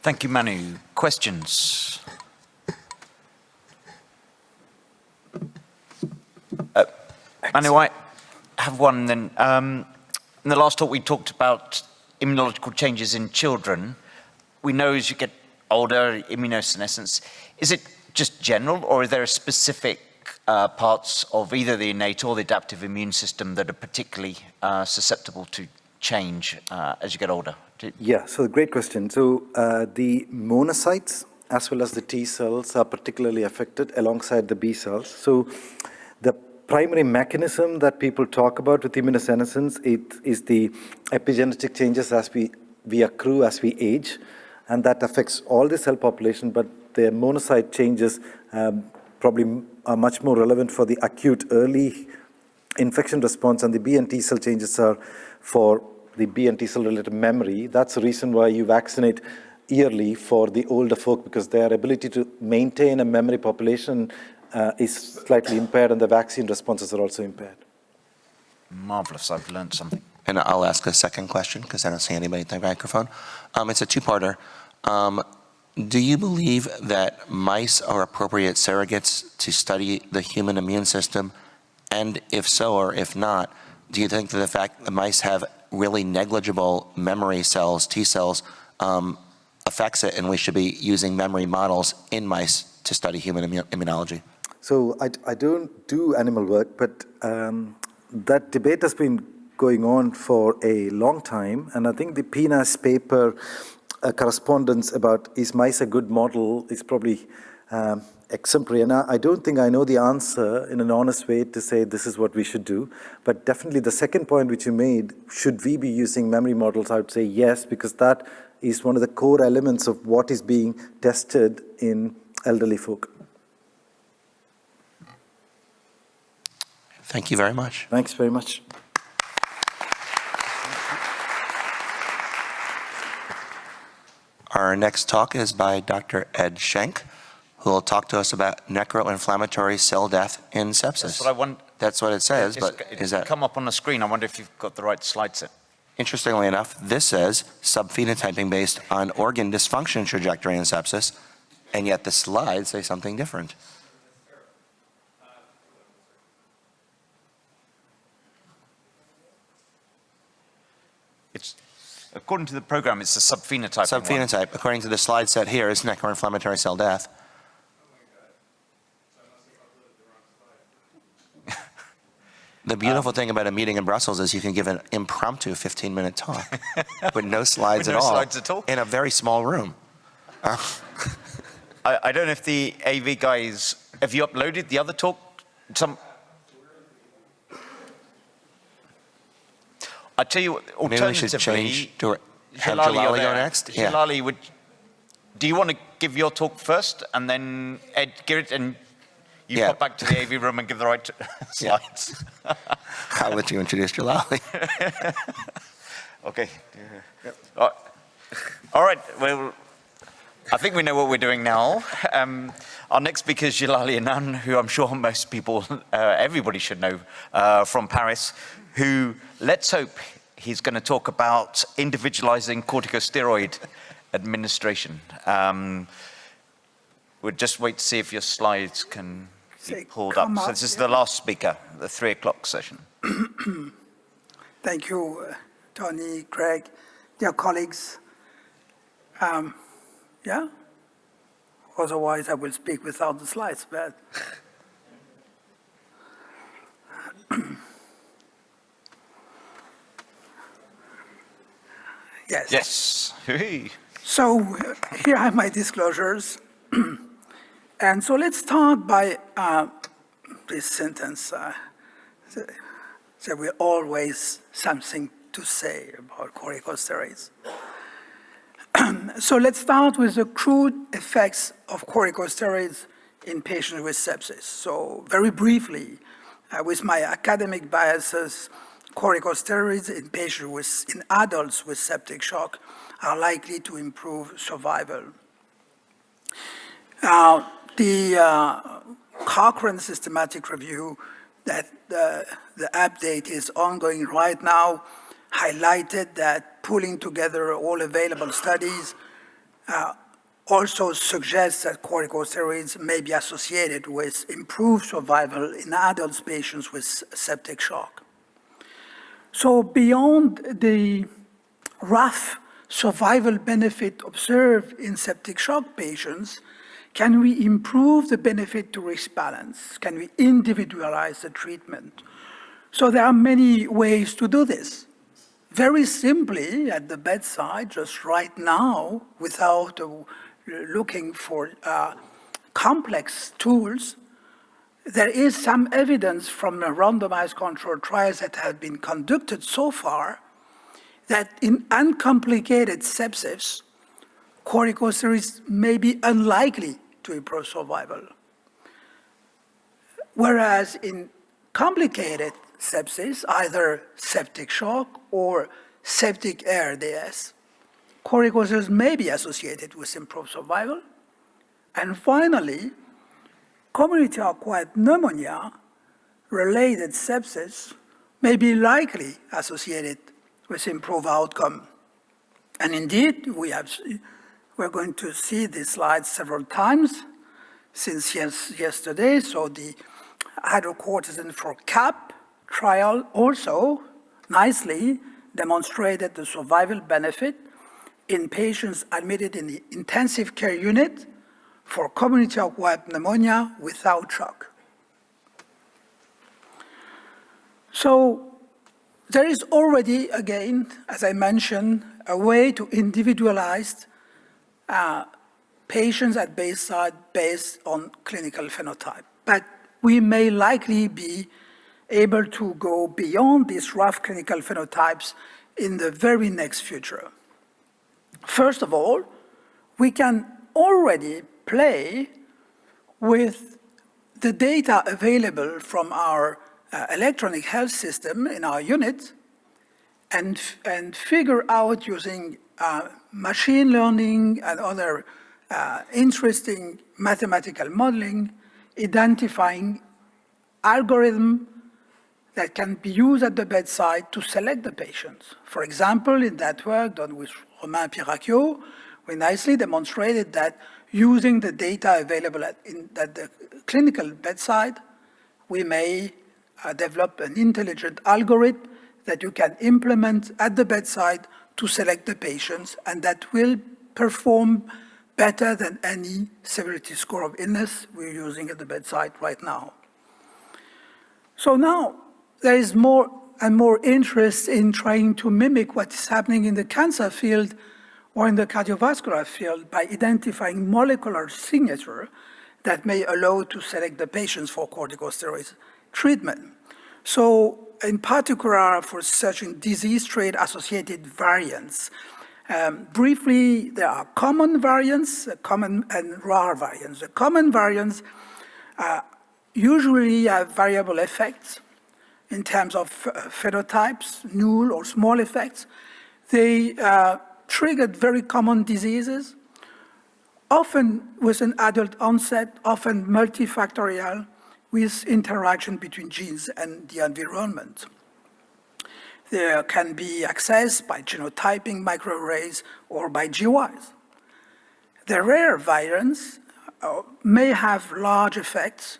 Thank you, Manu. Questions? Manu, I have one then. In the last talk, we talked about immunological changes in children. We know as you get older, immunosenescence. Is it just general, or are there specific parts of either the innate or the adaptive immune system that are particularly susceptible to change as you get older?
Yeah, so great question. So the monocytes as well as the T cells are particularly affected alongside the B cells. So the primary mechanism that people talk about with immunosenescence, it is the epigenetic changes as we accrue as we age, and that affects all the cell population, but the monocyte changes probably are much more relevant for the acute early infection response, and the B and T cell changes are for the B and T cell related memory. That's the reason why you vaccinate yearly for the older folk, because their ability to maintain a memory population is slightly impaired, and the vaccine responses are also impaired.
Marvelous, I've learned something.
And I'll ask a second question because I don't see anybody at the microphone. It's a two-parter. Do you believe that mice are appropriate surrogates to study the human immune system? And if so, or if not, do you think that the fact that mice have really negligible memory cells, T cells, affects it, and we should be using memory models in mice to study human immunology?
So I don't do animal work, but that debate has been going on for a long time, and I think the PNAS paper correspondence about is mice a good model is probably exemplary, and I don't think I know the answer in an honest way to say this is what we should do, but definitely the second point which you made, should we be using memory models, I would say yes, because that is one of the core elements of what is being tested in elderly folk.
Thank you very much.
Thanks very much.
Our next talk is by Dr. Ed Schenck, who will talk to us about necroinflammatory cell death in sepsis.
That's what I want.
That's what it says, but
It's
is that,
come up on the screen. I wonder if you've got the right slide set.
interestingly enough, this says subphenotyping based on organ dysfunction trajectory in sepsis, and yet the slides say something different.
It's, according to the program, it's the subphenotyping one.
Subphenotype, according to the slide set here, is necroinflammatory cell death. The beautiful thing about a meeting in Brussels is you can give an impromptu 15-minute talk with no slides
With
at
no
all.
slides at all?
In a very small room.
I don't know if the AV guys, have you uploaded the other talk? I tell you,
Maybe we should
alternatively,
change to have
Djillali,
Djillali
you're
go
there.
next. Yeah.
Djillali, do you want to give your talk first, and then Ed, give it, and you
Yeah.
pop back to the AV room and give the right slides?
I'll let you introduce Djillali.
Okay. All right. Well, I think we know what we're doing now. Our next speaker is Djillali Annane, who I'm sure most people, everybody should know, from Paris, who, let's hope, he's going to talk about individualizing corticosteroid administration. We'll just wait to see if your slides can be pulled up. So this is the last speaker, the 3 o'clock session.
Thank you, Tony, Craig, dear colleagues. Yeah, otherwise I will speak without the slides, but yes.
Yes. Hey.
So here are my disclosures. And so let's start by this sentence. There will always something to say about corticosteroids. So let's start with the crude effects of corticosteroids in patients with sepsis. So very briefly, with my academic biases, corticosteroids in adults with septic shock are likely to improve survival. The Cochrane systematic review that the update is ongoing right now highlighted that pulling together all available studies also suggests that corticosteroids may be associated with improved survival in adult patients with septic shock. So beyond the rough survival benefit observed in septic shock patients, can we improve the benefit to risk balance? Can we individualize the treatment? So there are many ways to do this. Very simply, at the bedside, just right now, without looking for complex tools, there is some evidence from the randomized controlled trials that have been conducted so far that in uncomplicated sepsis, corticosteroids may be unlikely to improve survival. Whereas in complicated sepsis, either septic shock or septic ARDS, corticosteroids may be associated with improved survival. And finally, community-acquired pneumonia-related sepsis may be likely associated with improved outcome. And indeed, we're going to see these slides several times since yesterday. So the hydrocortisone for CAP trial also nicely demonstrated the survival benefit in patients admitted in the intensive care unit for community-acquired pneumonia without shock. So there is already, again, as I mentioned, a way to individualize patients at baseline based on clinical phenotype. But we may likely be able to go beyond these rough clinical phenotypes in the very next future. First of all, we can already play with the data available from our electronic health system in our unit and figure out using machine learning and other interesting mathematical modeling, identifying algorithm that can be used at the bedside to select the patients. For example, in that work done with Romain Piracchio, we nicely demonstrated that using the data available at the clinical bedside, we may develop an intelligent algorithm that you can implement at the bedside to select the patients, and that will perform better than any severity score of illness we're using at the bedside right now. So now there is more and more interest in trying to mimic what is happening in the cancer field or in the cardiovascular field by identifying molecular signature that may allow to select the patients for corticosteroid treatment. So in particular for searching disease trait-associated variants. Briefly, there are common variants, common and rare variants. The common variants usually have variable effects in terms of phenotypes, null or small effects. They triggered very common diseases, often with an adult onset, often multifactorial, with interaction between genes and the environment. There can be accessed by genotyping microarrays or by GWAS. The rare variants may have large effects,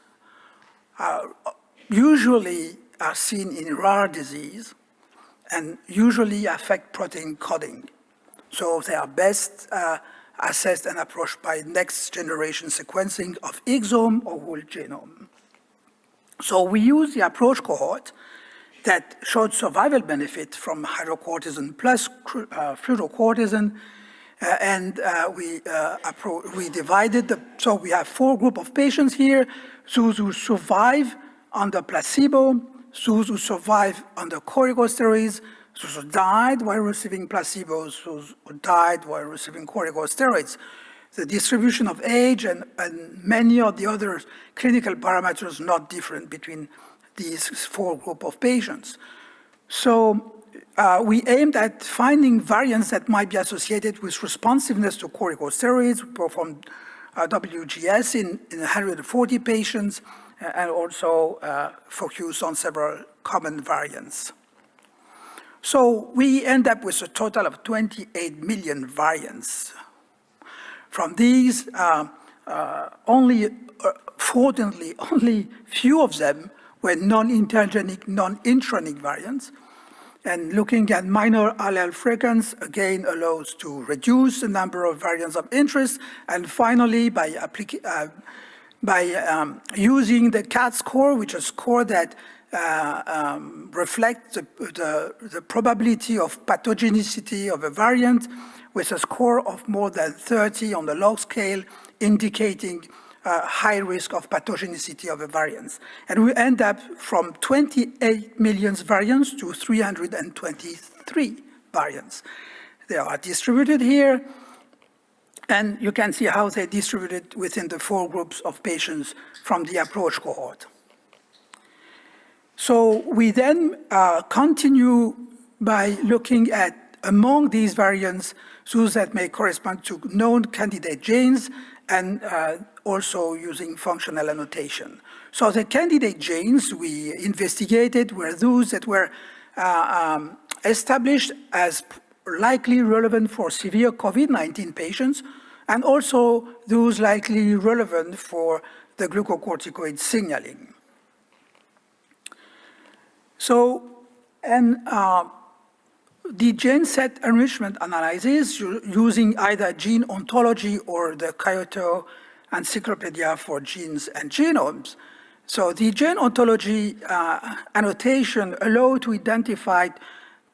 usually are seen in rare disease, and usually affect protein coding. So they are best assessed and approached by next generation sequencing of exome or whole genome. So we use the approach cohort that showed survival benefit from hydrocortisone plus fluorocortisone, and we divided so we have 4 groups of patients here: those who survive on the placebo, those who survive on the corticosteroids, those who died while receiving placebos, those who died while receiving corticosteroids. The distribution of age and many of the other clinical parameters not different between these 4 groups of patients. So we aimed at finding variants that might be associated with responsiveness to corticosteroids. We performed WGS in 140 patients and also focused on several common variants. So we end up with a total of 28 million variants. From these, fortunately, only few of them were non-intergenic, non-intronic variants. And looking at minor allele frequency, again, allows to reduce the number of variants of interest. And finally, by using the CAT score, which is a score that reflects the probability of pathogenicity of a variant, with a score of more than 30 on the log scale, indicating high risk of pathogenicity of a variant. And we end up from 28 million variants to 323 variants. They are distributed here, and you can see how they're distributed within the 4 groups of patients from the approach cohort. So we then continue by looking at, among these variants, those that may correspond to known candidate genes, and also using functional annotation. So the candidate genes we investigated were those that were established as likely relevant for severe COVID-19 patients, and also those likely relevant for the glucocorticoid signaling. So, and the gene set enrichment analysis using either gene ontology or the Kyoto Encyclopedia for Genes and Genomes. So the gene ontology annotation allowed to identify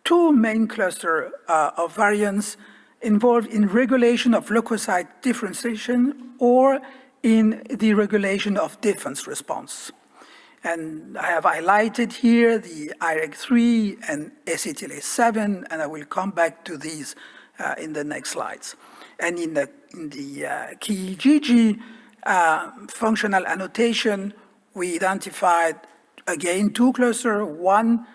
2 main clusters of variants involved in regulation of leukocyte differentiation or in the regulation of defense response. And I have highlighted here the IREG3 and acetylase7, and I will come back to these in the next slides. And in the key GG functional annotation, we identified, again, 2 clusters, one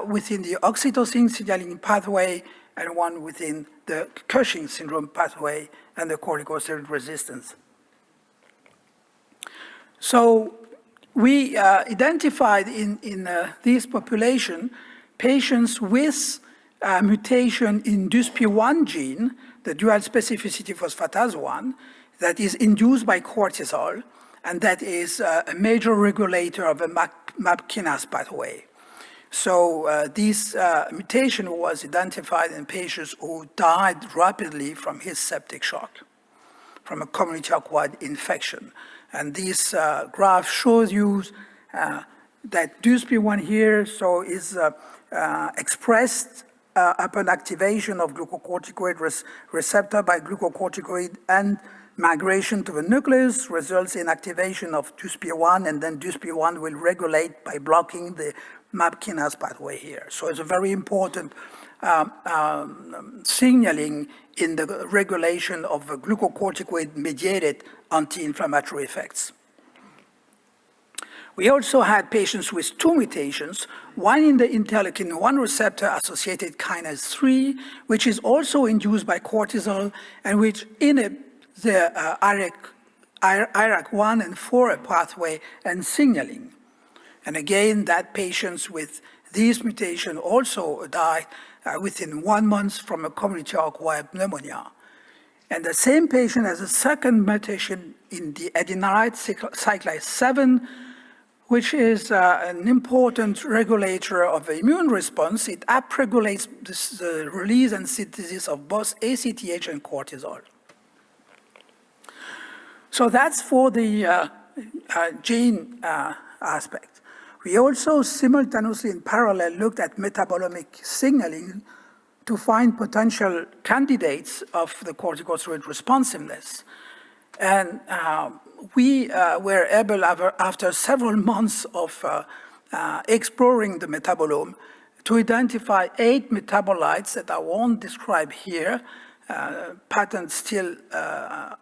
within the oxytocin signaling pathway and one within the Cushing syndrome pathway and the corticosteroid resistance. So we identified in this population patients with mutation in DUSP1 gene, the dual specificity phosphatase 1, that is induced by cortisol, and that is a major regulator of the MAP kinase pathway. So this mutation was identified in patients who died rapidly from his septic shock, from a community-acquired infection. And this graph shows you that DUSP1 here is expressed upon activation of glucocorticoid receptor by glucocorticoid, and migration to the nucleus results in activation of DUSP1, and then DUSP1 will regulate by blocking the MAP kinase pathway here. So it's a very important signaling in the regulation of the glucocorticoid-mediated anti-inflammatory effects. We also had patients with two mutations, one in the interleukin-1 receptor-associated kinase 3, which is also induced by cortisol, and which inhibits the IRAK1 and 4 pathway and signaling. And again, that patients with this mutation also died within 1 month from a community-acquired pneumonia. And the same patient has a second mutation in the adenylyte cyclase 7, which is an important regulator of the immune response. It upregulates the release and synthesis of both ACTH and cortisol. So that's for the gene aspect. We also simultaneously in parallel looked at metabolomic signaling to find potential candidates of the corticosteroid responsiveness. And we were able, after several months of exploring the metabolome, to identify 8 metabolites that I won't describe here, patents still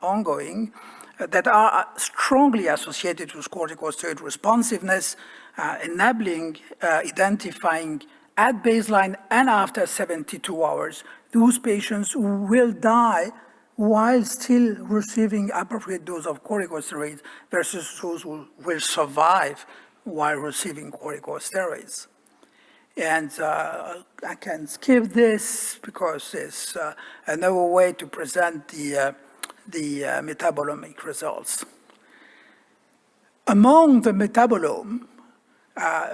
ongoing, that are strongly associated with corticosteroid responsiveness, enabling identifying at baseline and after 72 hours those patients who will die while still receiving appropriate dose of corticosteroids versus those who will survive while receiving corticosteroids. And I can skip this because it's another way to present the metabolomic results. Among the metabolome,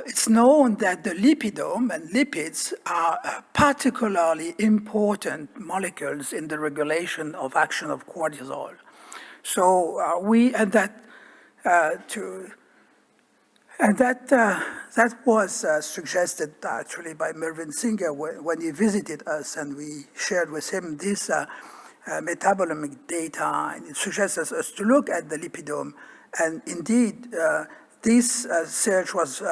it's known that the lipidome and lipids are particularly important molecules in the regulation of action of cortisol. So that was suggested actually by Mervyn Singer when he visited us, and we shared with him this metabolomic data, and it suggests us to look at the lipidome. And indeed, this search was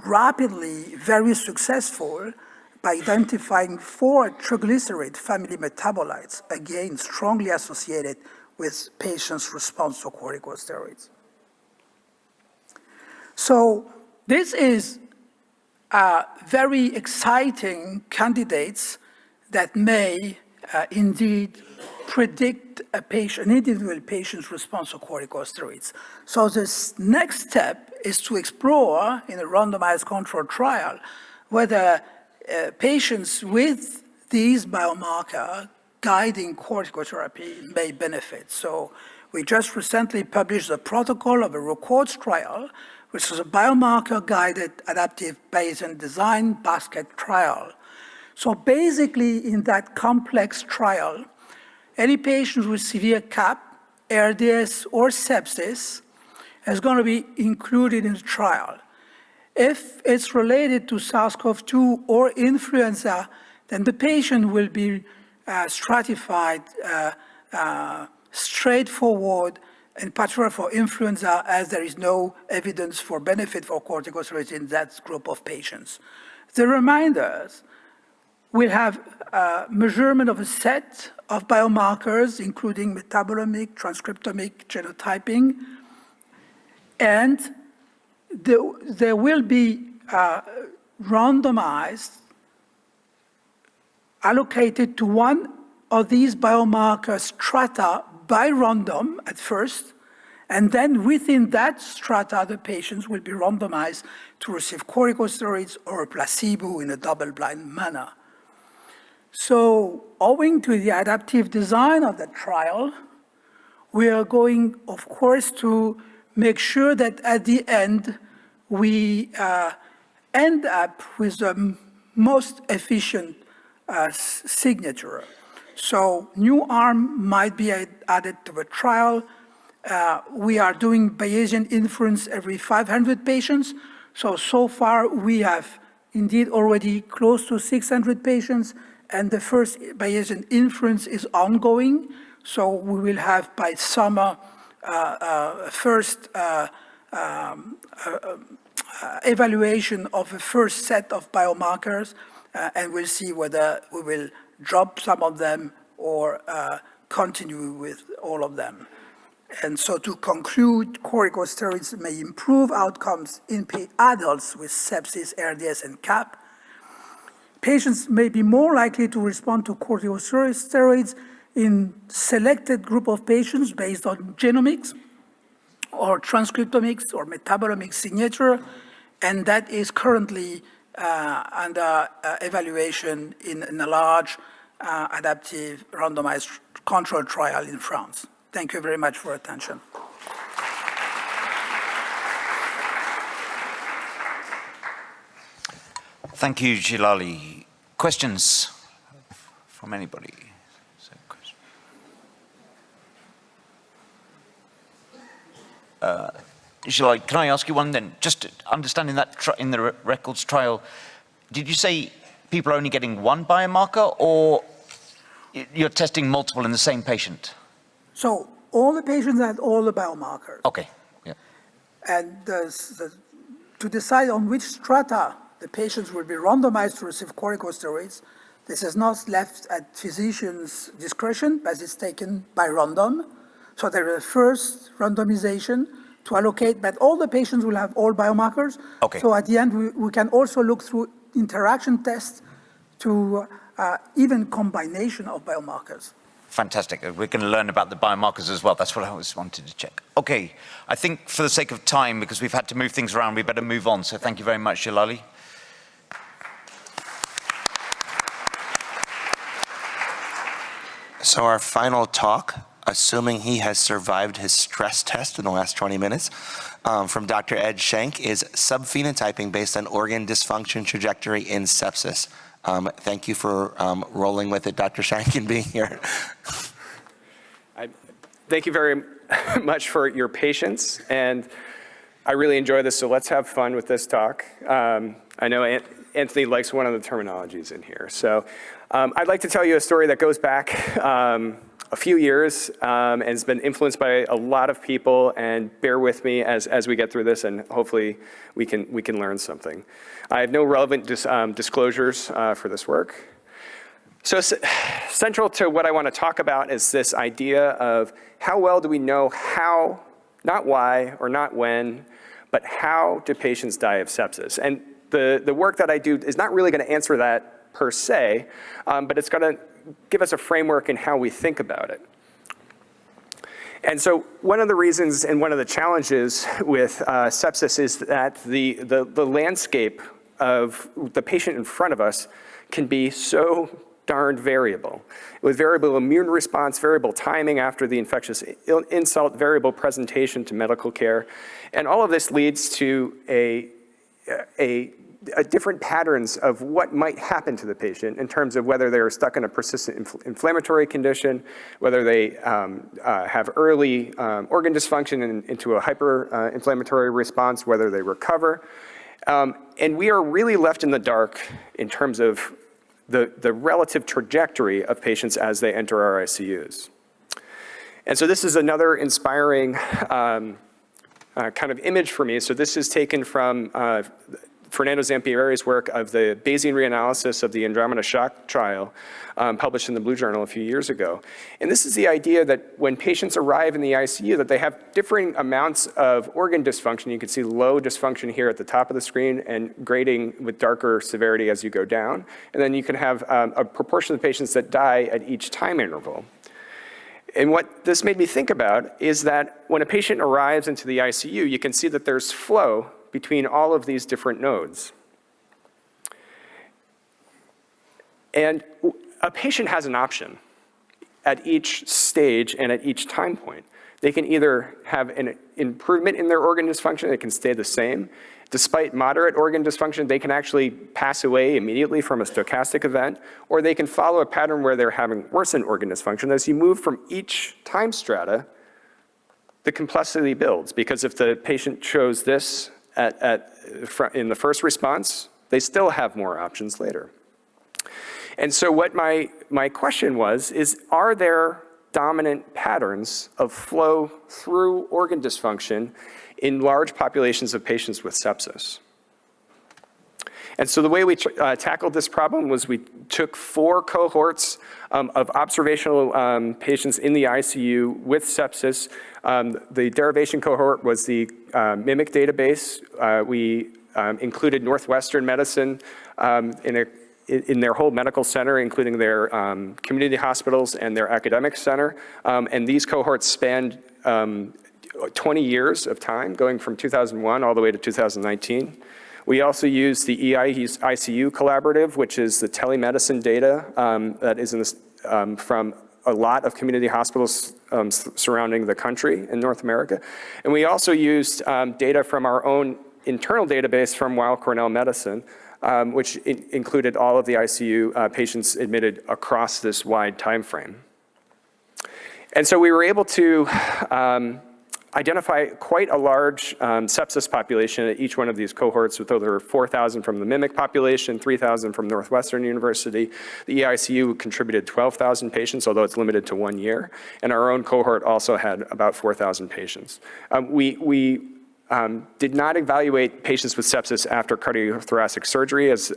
rapidly very successful by identifying 4 triglyceride family metabolites, again, strongly associated with patients' response to corticosteroids. So this is very exciting candidates that may indeed predict an individual patient's response to corticosteroids. So this next step is to explore in a randomized controlled trial whether patients with these biomarkers guiding corticotherapy may benefit. So we just recently published the protocol of a RECORDS trial, which is a biomarker-guided adaptive Bayesian design basket trial. So basically, in that complex trial, any patient with severe CAP, ARDS, or sepsis is going to be included in the trial. If it's related to SARS-CoV-2 or influenza, then the patient will be stratified straightforward, in particular for influenza, as there is no evidence for benefit for corticosteroids in that group of patients. The reminders will have measurement of a set of biomarkers, including metabolomic, transcriptomic, genotyping, and there will be randomized, allocated to one of these biomarker strata by random at first, And then within that strata, the patients will be randomized to receive corticosteroids or a placebo in a double-blind manner. So owing to the adaptive design of the trial, we are going, of course, to make sure that at the end, we end up with the most efficient signature. So new arm might be added to the trial. We are doing Bayesian inference every 500 patients. So far we have indeed already close to 600 patients, and the first Bayesian inference is ongoing. So we will have by summer first evaluation of the first set of biomarkers, and we'll see whether we will drop some of them or continue with all of them. And so to conclude, corticosteroids may improve outcomes in adults with sepsis, ARDS, and CAP. Patients may be more likely to respond to corticosteroids in selected group of patients based on genomics or transcriptomics or metabolomic signature, and that is currently under evaluation in a large adaptive randomized control trial in France. Thank you very much for your attention.
Thank you, Djillali. Questions from anybody? Djillali, can I ask you one then? Just understanding that in the records trial, did you say people are only getting one biomarker, or you're testing multiple in the same patient?
So all the patients had all the biomarkers.
Okay. Yeah.
And to decide on which strata the patients will be randomized to receive corticosteroids, this is not left at physician's discretion, but it's taken by random. So there is a first randomization to allocate, but all the patients will have all biomarkers.
Okay.
So at the end, we can also look through interaction tests to even combination of biomarkers.
Fantastic. We're going to learn about the biomarkers as well. That's what I always wanted to check. Okay. I think for the sake of time, because we've had to move things around, we better move on. So thank you very much, Djillali.
So our final talk, assuming he has survived his stress test in the last 20 minutes, from Dr. Edward Schenck, is subphenotyping based on organ dysfunction trajectory in sepsis. Thank you for rolling with it, Dr. Schenck, and being here.
Thank you very much for your patience, and I really enjoy this, so let's have fun with this talk. I know Anthony likes one of the terminologies in here. So I'd like to tell you a story that goes back a few years and has been influenced by a lot of people, and bear with me as we get through this, and hopefully we can learn something. I have no relevant disclosures for this work. So central to what I want to talk about is this idea of how well do we know how, not why or not when, but how do patients die of sepsis? And the work that I do is not really going to answer that per se, but it's going to give us a framework in how we think about it. And so one of the reasons and one of the challenges with sepsis is that the landscape of the patient in front of us can be so darn variable, with variable immune response, variable timing after the infectious insult, variable presentation to medical care. And all of this leads to a different patterns of what might happen to the patient in terms of whether they're stuck in a persistent inflammatory condition, whether they have early organ dysfunction into a hyperinflammatory response, whether they recover. And we are really left in the dark in terms of the relative trajectory of patients as they enter our ICUs. And so this is another inspiring kind of image for me. So this is taken from Fernando Zampieri's work of the Bayesian reanalysis of the Andromeda shock trial, published in the Blue Journal a few years ago. And this is the idea that when patients arrive in the ICU, that they have differing amounts of organ dysfunction. You can see low dysfunction here at the top of the screen and grading with darker severity as you go down. And then you can have a proportion of patients that die at each time interval. And what this made me think about is that when a patient arrives into the ICU, you can see that there's flow between all of these different nodes. And a patient has an option at each stage and at each time point. They can either have an improvement in their organ dysfunction, it can stay the same. Despite moderate organ dysfunction, they can actually pass away immediately from a stochastic event, or they can follow a pattern where they're having worsened organ dysfunction. As you move from each time strata, the complexity builds, because if the patient chose this in the first response, they still have more options later. And so what my question was, are there dominant patterns of flow through organ dysfunction in large populations of patients with sepsis? And so the way we tackled this problem was we took 4 cohorts of observational patients in the ICU with sepsis. The derivation cohort was the MIMIC database. We included Northwestern Medicine in their whole medical center, including their community hospitals and their academic center. And these cohorts spanned 20 years of time, going from 2001 all the way to 2019. We also used the ICU Collaborative, which is the telemedicine data that is from a lot of community hospitals surrounding the country in North America. And we also used data from our own internal database from Weill Cornell Medicine, which included all of the ICU patients admitted across this wide time frame. And so we were able to identify quite a large sepsis population at each one of these cohorts, with over 4,000 from the MIMIC population, 3,000 from Northwestern University. The EICU contributed 12,000 patients, although it's limited to 1 year. And our own cohort also had about 4,000 patients. We did not evaluate patients with sepsis after cardiothoracic surgery, as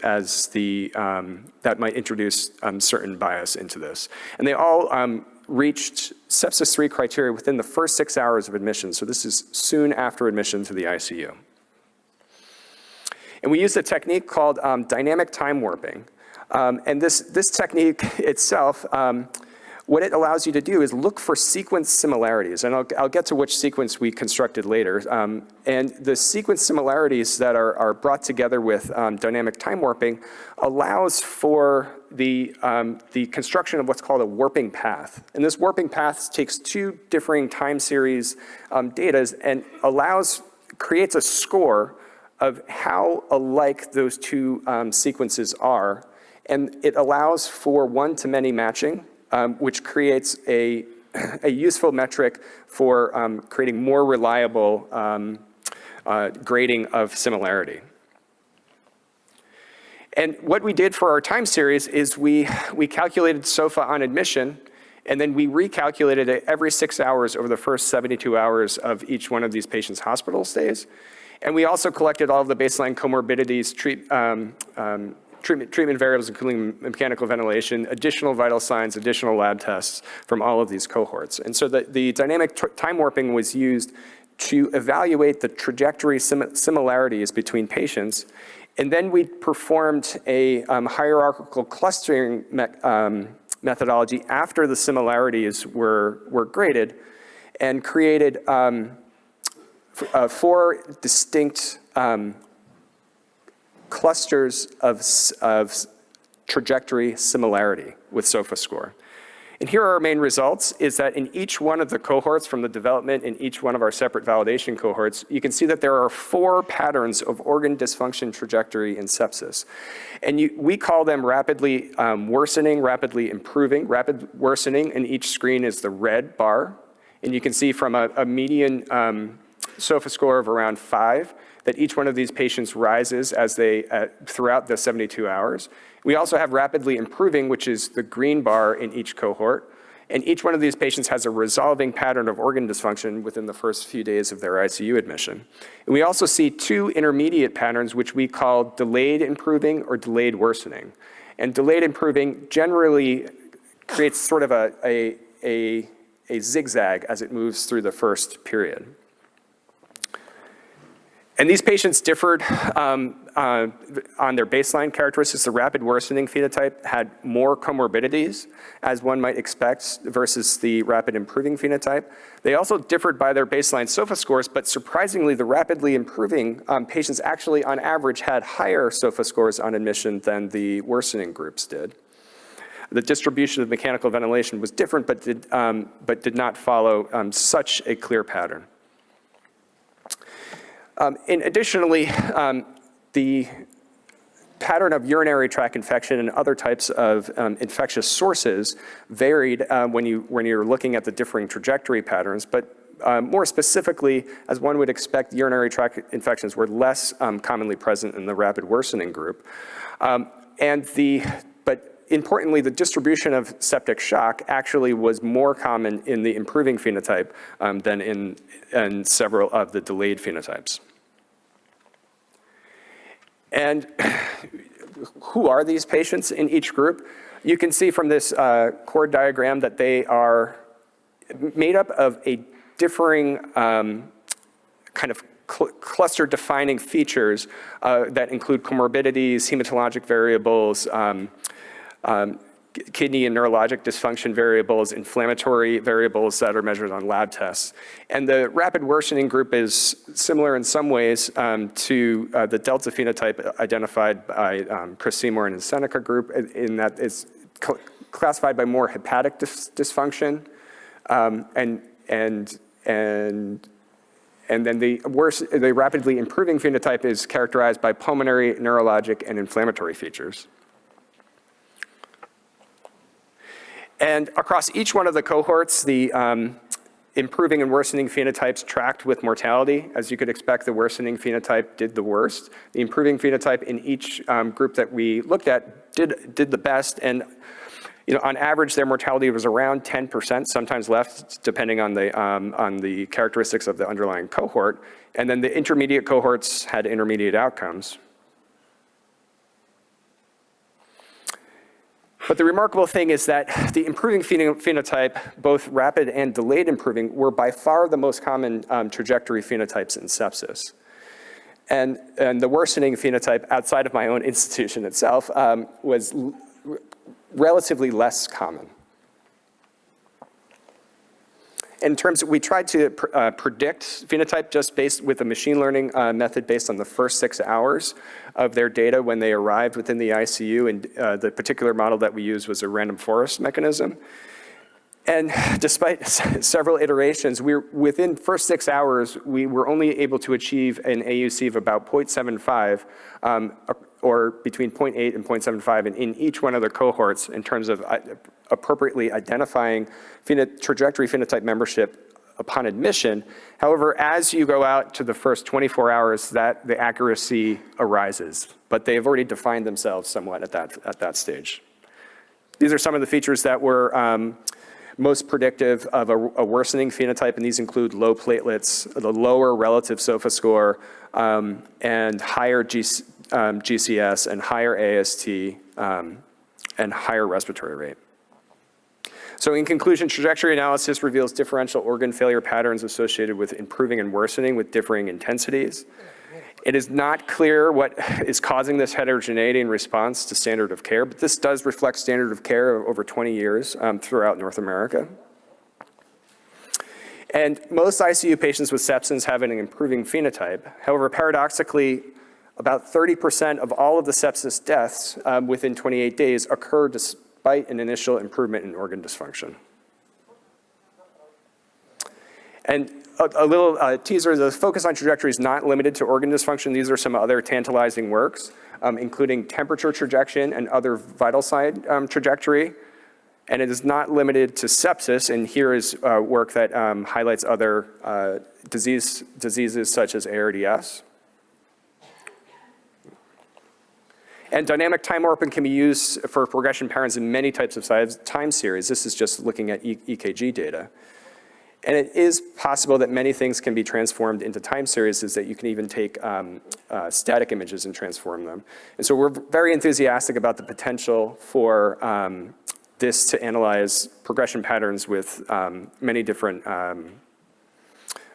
that might introduce certain bias into this. And they all reached sepsis 3 criteria within the first 6 hours of admission. So this is soon after admission to the ICU. And we used a technique called dynamic time warping. And this technique itself, what it allows you to do is look for sequence similarities. And I'll get to which sequence we constructed later. And the sequence similarities that are brought together with dynamic time warping allows for the construction of what's called a warping path. And this warping path takes 2 differing time series data and creates a score of how alike those 2 sequences are. And it allows for one-to-many matching, which creates a useful metric for creating more reliable grading of similarity. And what we did for our time series is we calculated SOFA on admission, and then we recalculated it every 6 hours over the first 72 hours of each one of these patients' hospital stays. And we also collected all of the baseline comorbidities, treatment variables, including mechanical ventilation, additional vital signs, additional lab tests from all of these cohorts. And so the dynamic time warping was used to evaluate the trajectory similarities between patients. And then we performed a hierarchical clustering methodology after the similarities were graded, and created 4 distinct clusters of trajectory similarity with SOFA score. And here are our main results, is that in each one of the cohorts from the development in each one of our separate validation cohorts, you can see that there are 4 patterns of organ dysfunction trajectory in sepsis. And we call them rapidly worsening, rapidly improving. Rapid worsening in each screen is the red bar. And you can see from a median SOFA score of around 5, that each one of these patients rises as throughout the 72 hours. We also have rapidly improving, which is the green bar in each cohort. And each one of these patients has a resolving pattern of organ dysfunction within the first few days of their ICU admission. And we also see 2 intermediate patterns, which we call delayed improving or delayed worsening. And delayed improving generally creates sort of a zigzag as it moves through the first period. And these patients differed on their baseline characteristics. The rapid worsening phenotype had more comorbidities, as one might expect, versus the rapid improving phenotype. They also differed by their baseline SOFA scores, but surprisingly, the rapidly improving patients actually, on average, had higher SOFA scores on admission than the worsening groups did. The distribution of mechanical ventilation was different, but did not follow such a clear pattern. Additionally, the pattern of urinary tract infection and other types of infectious sources varied when you're looking at the differing trajectory patterns, but more specifically, as one would expect, urinary tract infections were less commonly present in the rapid worsening group. But importantly, the distribution of septic shock actually was more common in the improving phenotype than in several of the delayed phenotypes. And who are these patients in each group? You can see from this chord diagram that they are made up of a differing kind of cluster defining features that include comorbidities, hematologic variables, kidney and neurologic dysfunction variables, inflammatory variables that are measured on lab tests. And the rapid worsening group is similar in some ways to the delta phenotype identified by Chris Seymour and his Seneca group, in that it's classified by more hepatic dysfunction, and then the rapidly improving phenotype is characterized by pulmonary, neurologic, and inflammatory features. And across each one of the cohorts, the improving and worsening phenotypes tracked with mortality. As you could expect, the worsening phenotype did the worst. The improving phenotype in each group that we looked at did the best, and on average, their mortality was around 10%, sometimes less, depending on the characteristics of the underlying cohort. And then the intermediate cohorts had intermediate outcomes. But the remarkable thing is that the improving phenotype, both rapid and delayed improving, were by far the most common trajectory phenotypes in sepsis. And the worsening phenotype outside of my own institution itself was relatively less common. In terms of, we tried to predict phenotype just based with a machine learning method based on the first 6 hours of their data when they arrived within the ICU, and the particular model that we used was a random forest mechanism. And despite several iterations, within first 6 hours, we were only able to achieve an AUC of about 0.75, or between 0.8 and 0.75 in each one of the cohorts in terms of appropriately identifying trajectory phenotype membership upon admission. However, as you go out to the first 24 hours, the accuracy arises, but they have already defined themselves somewhat at that stage. These are some of the features that were most predictive of a worsening phenotype, and these include low platelets, the lower relative SOFA score, and higher GCS, and higher AST, and higher respiratory rate. So in conclusion, trajectory analysis reveals differential organ failure patterns associated with improving and worsening with differing intensities. It is not clear what is causing this heterogeneity in response to standard of care, but this does reflect standard of care of over 20 years throughout North America. And most ICU patients with sepsis have an improving phenotype. However, paradoxically, about 30% of all of the sepsis deaths within 28 days occur despite an initial improvement in organ dysfunction. And a little teaser, the focus on trajectory is not limited to organ dysfunction. These are some other tantalizing works, including temperature trajectory and other vital sign trajectory. And it is not limited to sepsis, and here is work that highlights other diseases such as ARDS. And dynamic time warping can be used for progression patterns in many types of time series. This is just looking at EKG data. And it is possible that many things can be transformed into time series, is that you can even take static images and transform them. And so we're very enthusiastic about the potential for this to analyze progression patterns with many different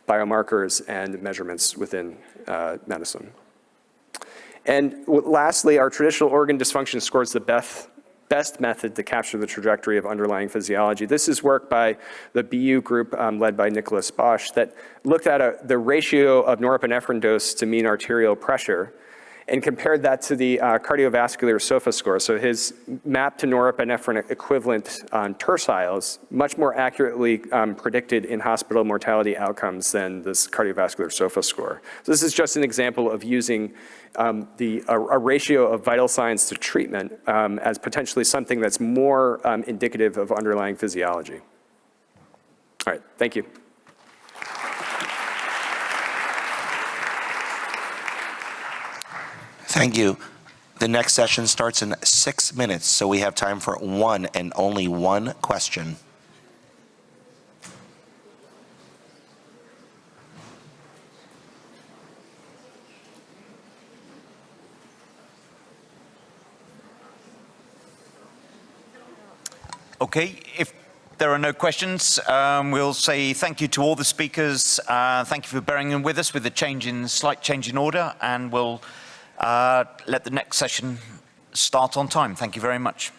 biomarkers and measurements within medicine. And lastly, our traditional organ dysfunction score is the best method to capture the trajectory of underlying physiology. This is work by the BU group led by Nicholas Bosch that looked at the ratio of norepinephrine dose to mean arterial pressure and compared that to the cardiovascular SOFA score. So his map to norepinephrine equivalent terciles much more accurately predicted in hospital mortality outcomes than this cardiovascular SOFA score. So this is just an example of using a ratio of vital signs to treatment as potentially something that's more indicative of underlying physiology. All right, thank you.
Thank you. The next session starts in 6 minutes, so we have time for one and only one question.
Okay, if there are no questions, we'll say thank you to all the speakers. Thank you for bearing in with us with the slight change in order, and we'll let the next session start on time. Thank you very much.